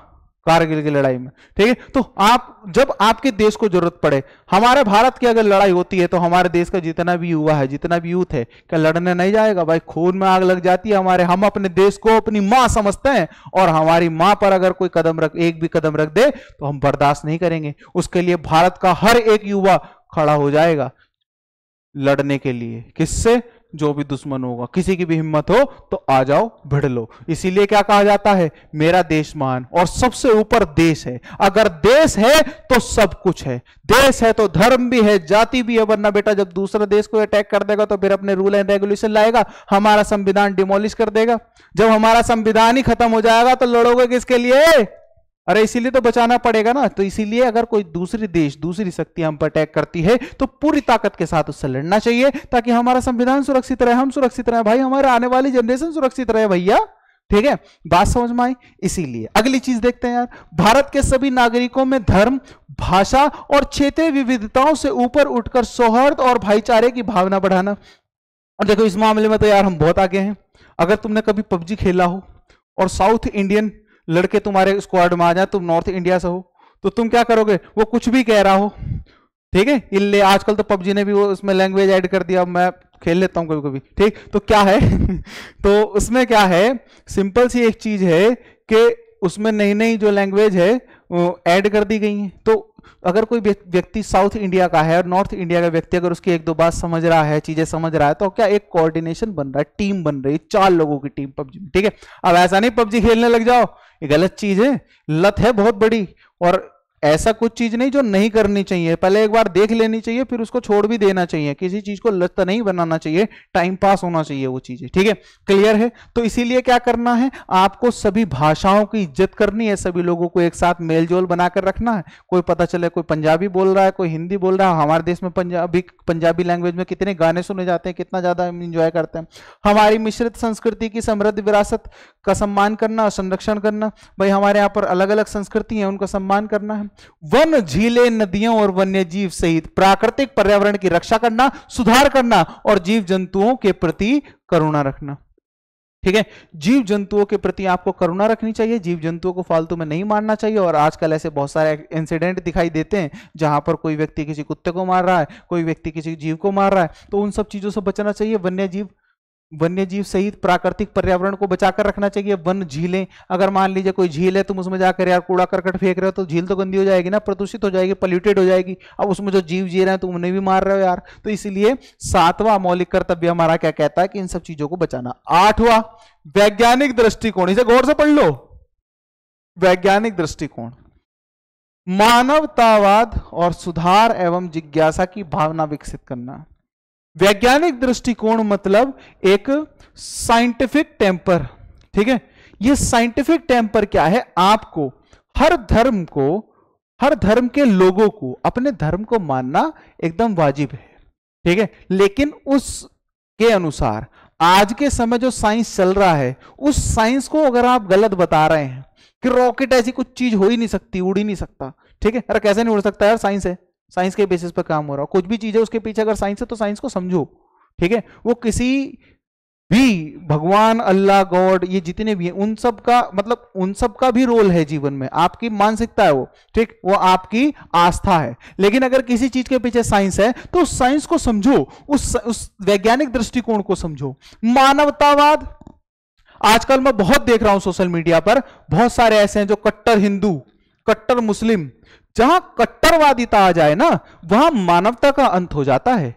कारगिल की लड़ाई में, ठीक है? तो आप जब आपके देश को जरूरत पड़े, हमारे भारत की अगर लड़ाई होती है तो हमारे देश का जितना भी युवा है, जितना भी यूथ है, क्या लड़ने नहीं जाएगा? भाई खून में आग लग जाती है हमारे। हम अपने देश को अपनी मां समझते हैं और हमारी मां पर अगर कोई एक भी कदम रख दे तो हम बर्दाश्त नहीं करेंगे। उसके लिए भारत का हर एक युवा खड़ा हो जाएगा लड़ने के लिए। किससे? जो भी दुश्मन होगा। किसी की भी हिम्मत हो तो आ जाओ, भिड़ लो। इसीलिए क्या कहा जाता है? मेरा देश महान और सबसे ऊपर देश है। अगर देश है तो सब कुछ है। देश है तो धर्म भी है, जाति भी है। वरना बेटा जब दूसरा देश को अटैक कर देगा तो फिर अपने रूल एंड रेगुलेशन लाएगा, हमारा संविधान डिमोलिश कर देगा। जब हमारा संविधान ही खत्म हो जाएगा तो लड़ोगे किसके लिए? अरे इसीलिए तो बचाना पड़ेगा ना। तो इसीलिए अगर कोई दूसरी देश, दूसरी शक्ति हम पर अटैक करती है तो पूरी ताकत के साथ उससे लड़ना चाहिए, ताकि हमारा संविधान सुरक्षित रहे, हम सुरक्षित रहे, भाई हमारे आने वाली जनरेशन सुरक्षित रहे भैया। ठीक है, बात समझ में आई? इसीलिए अगली चीज देखते हैं यार, भारत के सभी नागरिकों में धर्म, भाषा और क्षेत्रीय विविधताओं से ऊपर उठकर सौहार्द और भाईचारे की भावना बढ़ाना। और देखो इस मामले में तो यार हम बहुत आगे हैं। अगर तुमने कभी पबजी खेला हो और साउथ इंडियन लड़के तुम्हारे स्क्वाड में आ जाए, तुम नॉर्थ इंडिया से हो, तो तुम क्या करोगे? वो कुछ भी कह रहा हो, ठीक है, इल्ले आजकल तो पबजी ने भी वो उसमें लैंग्वेज ऐड कर दिया, मैं खेल लेता हूं कभी कभी, ठीक, तो क्या है तो उसमें क्या है, सिंपल सी एक चीज है कि उसमें नई नई जो लैंग्वेज है वो ऐड कर दी गई है। तो अगर कोई व्यक्ति साउथ इंडिया का है और नॉर्थ इंडिया का व्यक्ति अगर उसकी एक दो बात समझ रहा है, चीजें समझ रहा है, तो क्या एक कोऑर्डिनेशन बन रहा है, टीम बन रही है, 4 लोगों की टीम पबजी में, ठीक है। अब ऐसा नहीं पबजी खेलने लग जाओ, ये गलत चीज है, लत है बहुत बड़ी। और ऐसा कुछ चीज नहीं जो नहीं करनी चाहिए, पहले एक बार देख लेनी चाहिए, फिर उसको छोड़ भी देना चाहिए। किसी चीज को लत नहीं बनाना चाहिए, टाइम पास होना चाहिए वो चीजें, ठीक है, क्लियर है। तो इसीलिए क्या करना है, आपको सभी भाषाओं की इज्जत करनी है, सभी लोगों को एक साथ मेलजोल बनाकर रखना है। कोई पता चले कोई पंजाबी बोल रहा है, कोई हिंदी बोल रहा है, हमारे देश में पंजाबी लैंग्वेज में कितने गाने सुने जाते हैं, कितना ज्यादा हम इंजॉय करते हैं। हमारी मिश्रित संस्कृति की समृद्ध विरासत का सम्मान करना और संरक्षण करना। भाई हमारे यहाँ पर अलग अलग संस्कृति है, उनका सम्मान करना है। वन, झीलें, नदियों और वन्य जीव सहित प्राकृतिक पर्यावरण की रक्षा करना, सुधार करना और जीव जंतुओं के प्रति करुणा रखना, ठीक है। जीव जंतुओं के प्रति आपको करुणा रखनी चाहिए, जीव जंतुओं को फालतू में नहीं मारना चाहिए। और आजकल ऐसे बहुत सारे इंसिडेंट दिखाई देते हैं जहां पर कोई व्यक्ति किसी कुत्ते को मार रहा है, कोई व्यक्ति किसी जीव को मार रहा है, तो उन सब चीजों से बचना चाहिए। वन्य जीव वन्य जीव सहित प्राकृतिक पर्यावरण को बचाकर रखना चाहिए। वन झीलें, अगर मान लीजिए कोई झील है, तुम उसमें जाकर यार कूड़ा करकट फेंक रहे हो तो झील तो गंदी हो जाएगी ना, प्रदूषित हो जाएगी, पोल्यूटेड हो जाएगी। अब उसमें जो जीव जी रहे हैं तुम उन्हें भी मार रहे हो यार। तो इसलिए 7वां मौलिक कर्तव्य हमारा क्या कहता है कि इन सब चीजों को बचाना। 8वां वैज्ञानिक दृष्टिकोण, इसे गौर से पढ़ लो। वैज्ञानिक दृष्टिकोण, मानवतावाद और सुधार एवं जिज्ञासा की भावना विकसित करना। वैज्ञानिक दृष्टिकोण मतलब एक साइंटिफिक टेम्पर, ठीक है। ये साइंटिफिक टेम्पर क्या है, आपको हर धर्म के लोगों को अपने धर्म को मानना एकदम वाजिब है, ठीक है। लेकिन उसके अनुसार आज के समय जो साइंस चल रहा है, उस साइंस को अगर आप गलत बता रहे हैं कि रॉकेट ऐसी कुछ चीज हो ही नहीं सकती, उड़ ही नहीं सकता, ठीक है। अरे कैसे नहीं उड़ सकता यार, साइंस है, साइंस के बेसिस पर काम हो रहा हो। कुछ भी चीज है उसके पीछे अगर साइंस है तो साइंस को समझो, ठीक है। वो किसी भी भगवान, अल्लाह, गॉड, ये जितने भी हैं उन सब का मतलब उन सब का भी रोल है जीवन में। आपकी मानसिकता है वो, ठीक, वो आपकी आस्था है। लेकिन अगर किसी चीज के पीछे साइंस है तो उस साइंस को समझो, उस वैज्ञानिक दृष्टिकोण को समझो। मानवतावाद, आजकल मैं बहुत देख रहा हूं सोशल मीडिया पर, बहुत सारे ऐसे हैं जो कट्टर हिंदू, कट्टर मुस्लिम, जहां कट्टरवादिता आ जाए ना वहां मानवता का अंत हो जाता है।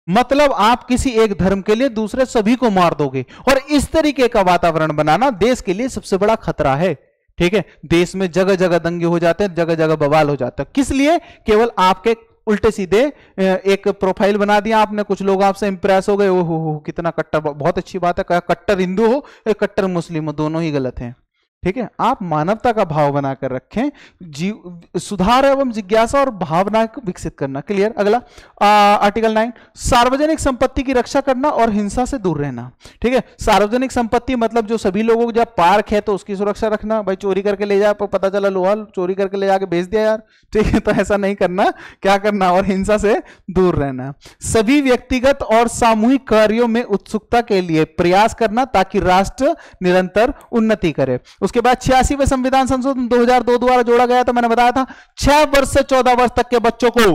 मतलब आप किसी एक धर्म के लिए दूसरे सभी को मार दोगे, और इस तरीके का वातावरण बनाना देश के लिए सबसे बड़ा खतरा है, ठीक है। देश में जगह जगह दंगे हो जाते हैं, जगह जगह बवाल हो जाता है। किस लिए? केवल आपके उल्टे सीधे एक प्रोफाइल बना दिया आपने, कुछ लोग आपसे इंप्रेस हो गए, ओहो कितना कट्टर, बहुत अच्छी बात है, कट्टर हिंदू हो या कट्टर मुस्लिम हो, दोनों ही गलत हैं, ठीक है। आप मानवता का भाव बनाकर रखें, जीव सुधार एवं जिज्ञासा और भावना को विकसित करना। क्लियर। अगला आर्टिकल 9, सार्वजनिक संपत्ति की रक्षा करना और हिंसा से दूर रहना, ठीक है। सार्वजनिक संपत्ति मतलब जो सभी लोगों को, जब पार्क है तो उसकी सुरक्षा रखना। भाई चोरी करके ले जाए, पता चला लोहा चोरी करके ले जाके बेच दिया यार, ठीक है, तो ऐसा नहीं करना, क्या करना, और हिंसा से दूर रहना। सभी व्यक्तिगत और सामूहिक कार्यों में उत्सुकता के लिए प्रयास करना ताकि राष्ट्र निरंतर उन्नति करे। उसके बाद 86वें संविधान संशोधन 2002 द्वारा जोड़ा गया था, मैंने बताया था 6 वर्ष से 14 वर्ष तक के बच्चों को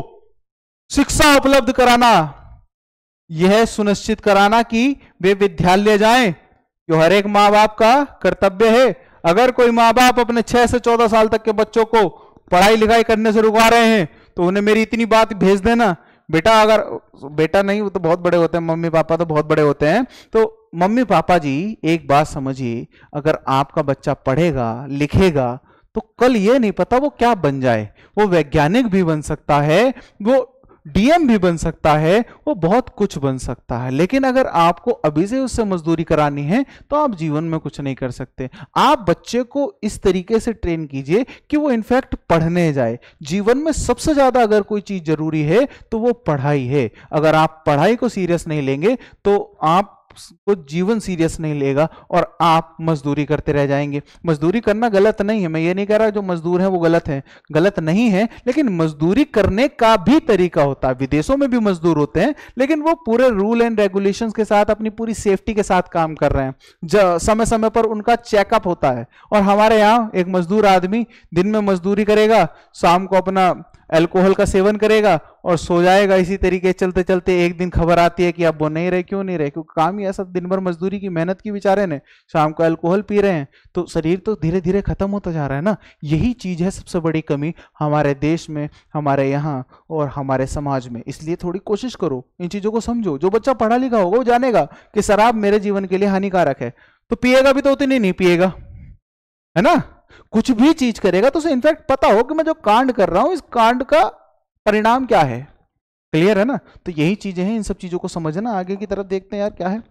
शिक्षा उपलब्ध कराना, यह सुनिश्चित कराना कि वे विद्यालय जाएं, जो हर एक मां बाप का कर्तव्य है। अगर कोई मां बाप अपने 6 से 14 साल तक के बच्चों को पढ़ाई लिखाई करने से रुका रहे हैं तो उन्हें मेरी इतनी बात भेज देना, बेटा, अगर बेटा नहीं, वो तो बहुत बड़े होते हैं, मम्मी पापा तो बहुत बड़े होते हैं, तो मम्मी पापा जी एक बात समझिए, अगर आपका बच्चा पढ़ेगा लिखेगा तो कल ये नहीं पता वो क्या बन जाए, वो वैज्ञानिक भी बन सकता है, वो डीएम भी बन सकता है, वो बहुत कुछ बन सकता है। लेकिन अगर आपको अभी से उससे मजदूरी करानी है तो आप जीवन में कुछ नहीं कर सकते। आप बच्चे को इस तरीके से ट्रेन कीजिए कि वो इनफैक्ट पढ़ने जाए। जीवन में सबसे ज्यादा अगर कोई चीज जरूरी है तो वो पढ़ाई है। अगर आप पढ़ाई को सीरियस नहीं लेंगे तो आप को जीवन सीरियस नहीं लेगा और आप मजदूरी करते रह जाएंगे। मजदूरी करना गलत नहीं है, मैं ये नहीं कह रहा जो मजदूर है वो गलत है, गलत नहीं है, लेकिन मजदूरी करने का भी तरीका होता है। विदेशों में भी मजदूर होते हैं लेकिन वो पूरे रूल एंड रेगुलेशंस के साथ, अपनी पूरी सेफ्टी के साथ काम कर रहे हैं, समय समय पर उनका चेकअप होता है। और हमारे यहाँ एक मजदूर आदमी दिन में मजदूरी करेगा, शाम को अपना अल्कोहल का सेवन करेगा और सो जाएगा। इसी तरीके चलते चलते एक दिन खबर आती है कि अब वो नहीं रहे। क्यों नहीं रहे? क्योंकि काम ही ऐसा, दिन भर मजदूरी की मेहनत की बेचारे ने, शाम को अल्कोहल पी रहे हैं, तो शरीर तो धीरे धीरे खत्म होता जा रहा है ना। यही चीज है सबसे बड़ी कमी हमारे देश में, हमारे यहाँ और हमारे समाज में। इसलिए थोड़ी कोशिश करो, इन चीजों को समझो। जो बच्चा पढ़ा लिखा होगा वो जानेगा कि शराब मेरे जीवन के लिए हानिकारक है, तो पिएगा भी तो उतनी नहीं पिएगा, है ना। कुछ भी चीज करेगा तो उसे इनफैक्ट पता हो कि मैं जो कांड कर रहा हूं इस कांड का परिणाम क्या है। क्लियर है ना। तो यही चीजें हैं, इन सब चीजों को समझना। आगे की तरफ देखते हैं यार क्या है।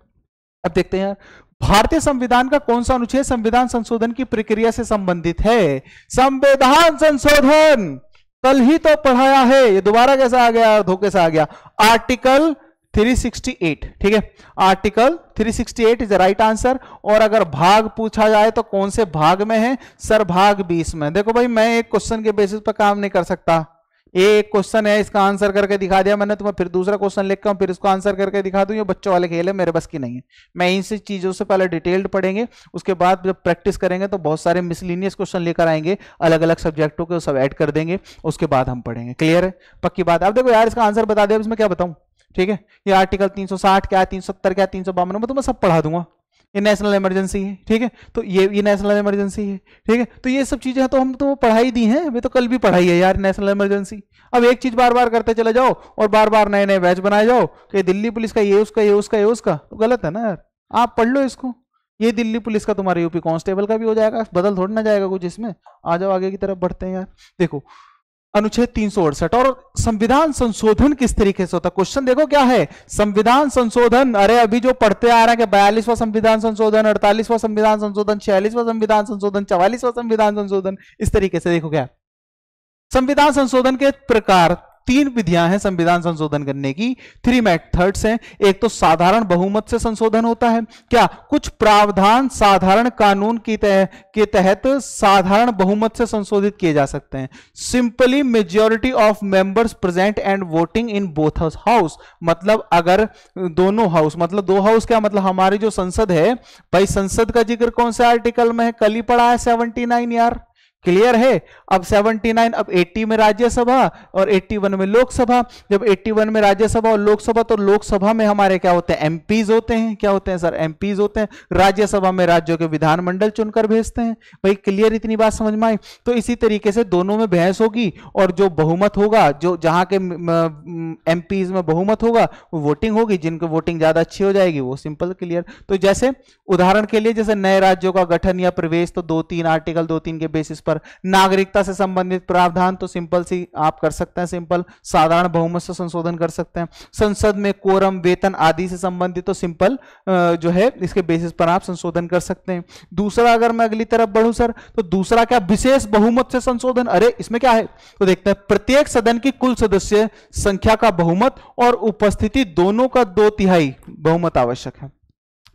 अब देखते हैं यार, भारतीय संविधान का कौन सा अनुच्छेद संविधान संशोधन की प्रक्रिया से संबंधित है? संविधान संशोधन कल ही तो पढ़ाया है, ये दोबारा कैसा आ गया, धोखे से आ गया। आर्टिकल 368, ठीक है, आर्टिकल 368 इज राइट आंसर। और अगर भाग पूछा जाए तो कौन से भाग में है? सर भाग 20 में। देखो भाई, मैं एक क्वेश्चन के बेसिस पर काम नहीं कर सकता। एक क्वेश्चन है, इसका आंसर करके दिखा दिया मैंने तुम्हें, फिर दूसरा क्वेश्चन लिख कर फिर इसको आंसर करके दिखा दूं, ये बच्चों वाले खेल है, मेरे बस की नहीं है। मैं इन सब चीजों से पहले डिटेल्ड पढ़ेंगे, उसके बाद जब प्रैक्टिस करेंगे तो बहुत सारे मिसलिनियस क्वेश्चन लेकर आएंगे, अलग अलग सब्जेक्टों के सब ऐड कर देंगे, उसके बाद हम पढ़ेंगे। क्लियर है? पक्की बात। अब देखो यार, इसका आंसर बता दिया, इसमें क्या बताऊं, ठीक है, ये आर्टिकल 360 क्या है, 370 क्या है, 352 मैं तुम्हें सब पढ़ा दूंगा। ये नेशनल इमरजेंसी है, ठीक है, तो ये नेशनल इमरजेंसी है, ठीक है, तो ये सब चीजें हैं तो हम तो पढ़ाई दी हैं, अभी तो कल भी पढ़ाई है यार नेशनल इमरजेंसी। अब एक चीज बार बार करते चले जाओ और बार बार नए नए बैच बनाए जाओ कि दिल्ली पुलिस का ये उसका ये उसका ये उसका, तो गलत है ना यार। आप पढ़ लो इसको, ये दिल्ली पुलिस का तुम्हारे यूपी कांस्टेबल का भी हो जाएगा, बदल थोड़ा ना जाएगा कुछ इसमें। आ जाओ आगे की तरफ बढ़ते हैं यार। देखो अनुच्छेद 368 और संविधान संशोधन किस तरीके से होता है, क्वेश्चन देखो क्या है, संविधान संशोधन। अरे अभी जो पढ़ते आ रहा है कि 42वां संविधान संशोधन, 48वां संविधान संशोधन, 46वां संविधान संशोधन, 44वां संविधान संशोधन, इस तरीके से देखो क्या संविधान संशोधन के प्रकार 3 विधियां हैं संविधान संशोधन करने की, 3 मेथड्स हैं। एक तो साधारण बहुमत से संशोधन होता है, क्या कुछ प्रावधान साधारण कानून के तहत साधारण बहुमत से संशोधित किए जा सकते हैं। Simply majority of members present and voting in both house, मतलब अगर दोनों हाउस, मतलब 2 हाउस क्या मतलब हमारी जो संसद है भाई, संसद का जिक्र कौन से आर्टिकल में है, कल ही पढ़ा है 79 यार, क्लियर है। अब 79, अब 80 में राज्यसभा और 81 में लोकसभा। जब 81 में राज्यसभा और लोकसभा, तो लोकसभा में हमारे क्या होते हैं, एमपीज होते हैं। क्या होते हैं सर, एमपीज होते हैं। राज्यसभा में राज्यों के विधानमंडल चुनकर भेजते हैं। भाई क्लियर, इतनी बात समझ में आई। तो इसी तरीके से दोनों में बहस होगी और जो बहुमत होगा, जो जहां के एमपीज में बहुमत होगा वो वोटिंग होगी, जिनको वोटिंग ज्यादा अच्छी हो जाएगी वो सिंपल क्लियर। तो जैसे उदाहरण के लिए जैसे नए राज्यों का गठन या प्रवेश, तो 2-3 आर्टिकल 2-3 के बेसिस पर। नागरिकता से संबंधित प्रावधान तो सिंपल सी आप कर सकते हैं, सिंपल साधारण बहुमत से संशोधन कर सकते हैं। संसद में कोरम, वेतन आदि से संबंधित तो सिंपल जो है इसके बेसिस पर आप संशोधन कर सकते हैं। दूसरा अगर मैं अगली तरफ बढ़ूं सर, तो दूसरा क्या, विशेष बहुमत से संशोधन। अरे इसमें क्या है तो देखते हैं, प्रत्येक सदन की कुल सदस्य संख्या का बहुमत और उपस्थिति दोनों का 2/3 बहुमत आवश्यक है।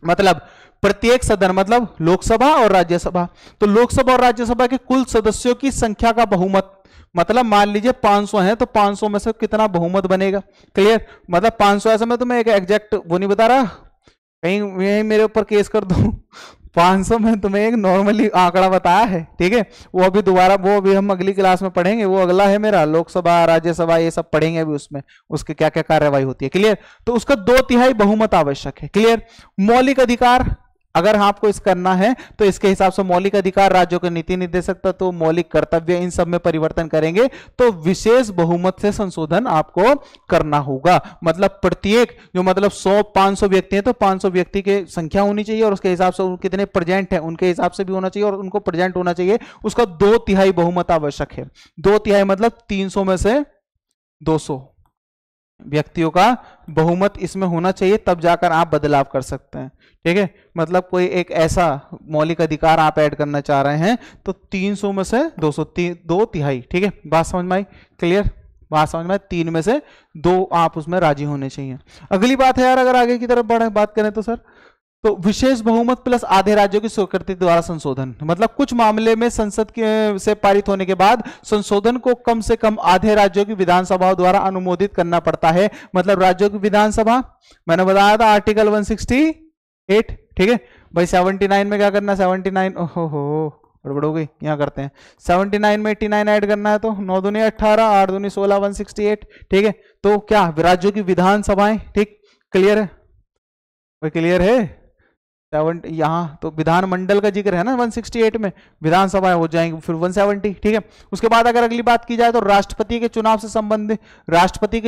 मतलब प्रत्येक सदन मतलब लोकसभा और राज्यसभा, तो लोकसभा और राज्यसभा के कुल सदस्यों की संख्या का बहुमत, मतलब मान लीजिए 500 है तो 500 में से कितना बहुमत बनेगा, क्लियर। मतलब 500 ऐसा मैं तुम्हें एक एग्जैक्ट वो नहीं बता रहा, कहीं यही मेरे ऊपर केस कर दो 500 में तुम्हें एक नॉर्मली आंकड़ा बताया है, ठीक है। वो अभी दोबारा, वो अभी हम अगली क्लास में पढ़ेंगे, वो अगला है मेरा लोकसभा राज्यसभा ये सब पढ़ेंगे अभी, उसमें उसके क्या क्या कार्यवाही होती है, क्लियर। तो उसका 2/3 बहुमत आवश्यक है, क्लियर। मौलिक अधिकार अगर आपको इस करना है तो इसके हिसाब से मौलिक अधिकार राज्यों के नीति निर्देशक तत्व, मौलिक कर्तव्य, इन सब में परिवर्तन करेंगे तो विशेष बहुमत से संशोधन आपको करना होगा। मतलब प्रत्येक जो मतलब 100-500 व्यक्ति हैं तो 500 व्यक्ति की संख्या होनी चाहिए और उसके हिसाब से कितने प्रेजेंट हैं उनके हिसाब से भी होना चाहिए और उनको प्रेजेंट होना चाहिए। उसका 2/3 बहुमत आवश्यक है। 2/3 मतलब 300 में से 200 व्यक्तियों का बहुमत इसमें होना चाहिए, तब जाकर आप बदलाव कर सकते हैं, ठीक है। मतलब कोई एक ऐसा मौलिक अधिकार आप ऐड करना चाह रहे हैं तो 300 में से 200, 2/3, ठीक है। बात समझ में आई, क्लियर, बात समझ में आई। 3 में से 2 आप उसमें राजी होने चाहिए। अगली बात है यार, अगर आगे की तरफ बढ़े बात करें तो सर, तो विशेष बहुमत प्लस आधे राज्यों की स्वीकृति द्वारा संशोधन, मतलब कुछ मामले में संसद के से पारित होने के बाद संशोधन को कम से कम आधे राज्यों की विधानसभाओं द्वारा अनुमोदित करना पड़ता है। मतलब राज्यों की विधानसभा, मैंने बताया था आर्टिकल 168, ठीक है भाई। 79 में क्या करना, 79 ओहो गड़बड़ हो गई, यहाँ करते हैं 79 में 89 ऐड करना है तो 9 दूनी 18, 8 दूनी 16, 168, ठीक है। तो क्या राज्यों की विधानसभाएं, ठीक, क्लियर है भाई, क्लियर है। 7 यहाँ तो विधानमंडल का जिक्र है ना 168 में, विधानसभा हो जाएंगी फिर 170, ठीक है। उसके बाद अगर अगली बात की जाए तो राष्ट्रपति के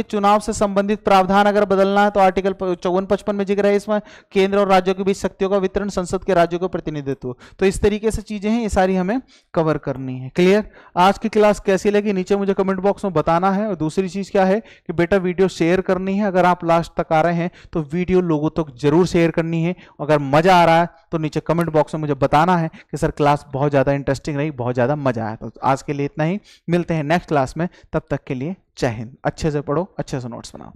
चुनाव से संबंधित प्रावधान अगर बदलना है तो आर्टिकल 54-55 में जिक्र है इसमें, केंद्र और राज्यों के बीच शक्तियों का वितरण, संसद के राज्यों का प्रतिनिधित्व। तो इस तरीके से चीजें हैं, ये सारी हमें कवर करनी है, क्लियर। आज की क्लास कैसी लगी नीचे मुझे कमेंट बॉक्स में बताना है। और दूसरी चीज क्या है कि बेटा वीडियो शेयर करनी है, अगर आप लास्ट तक आ रहे हैं तो वीडियो लोगों तक जरूर शेयर करनी है। अगर मजा आ रहा है तो नीचे कमेंट बॉक्स में मुझे बताना है कि सर क्लास बहुत ज्यादा इंटरेस्टिंग रही, बहुत ज्यादा मजा आया। तो आज के लिए इतना ही, मिलते हैं नेक्स्ट क्लास में, तब तक के लिए जय हिंद। अच्छे से पढ़ो, अच्छे से नोट्स बनाओ।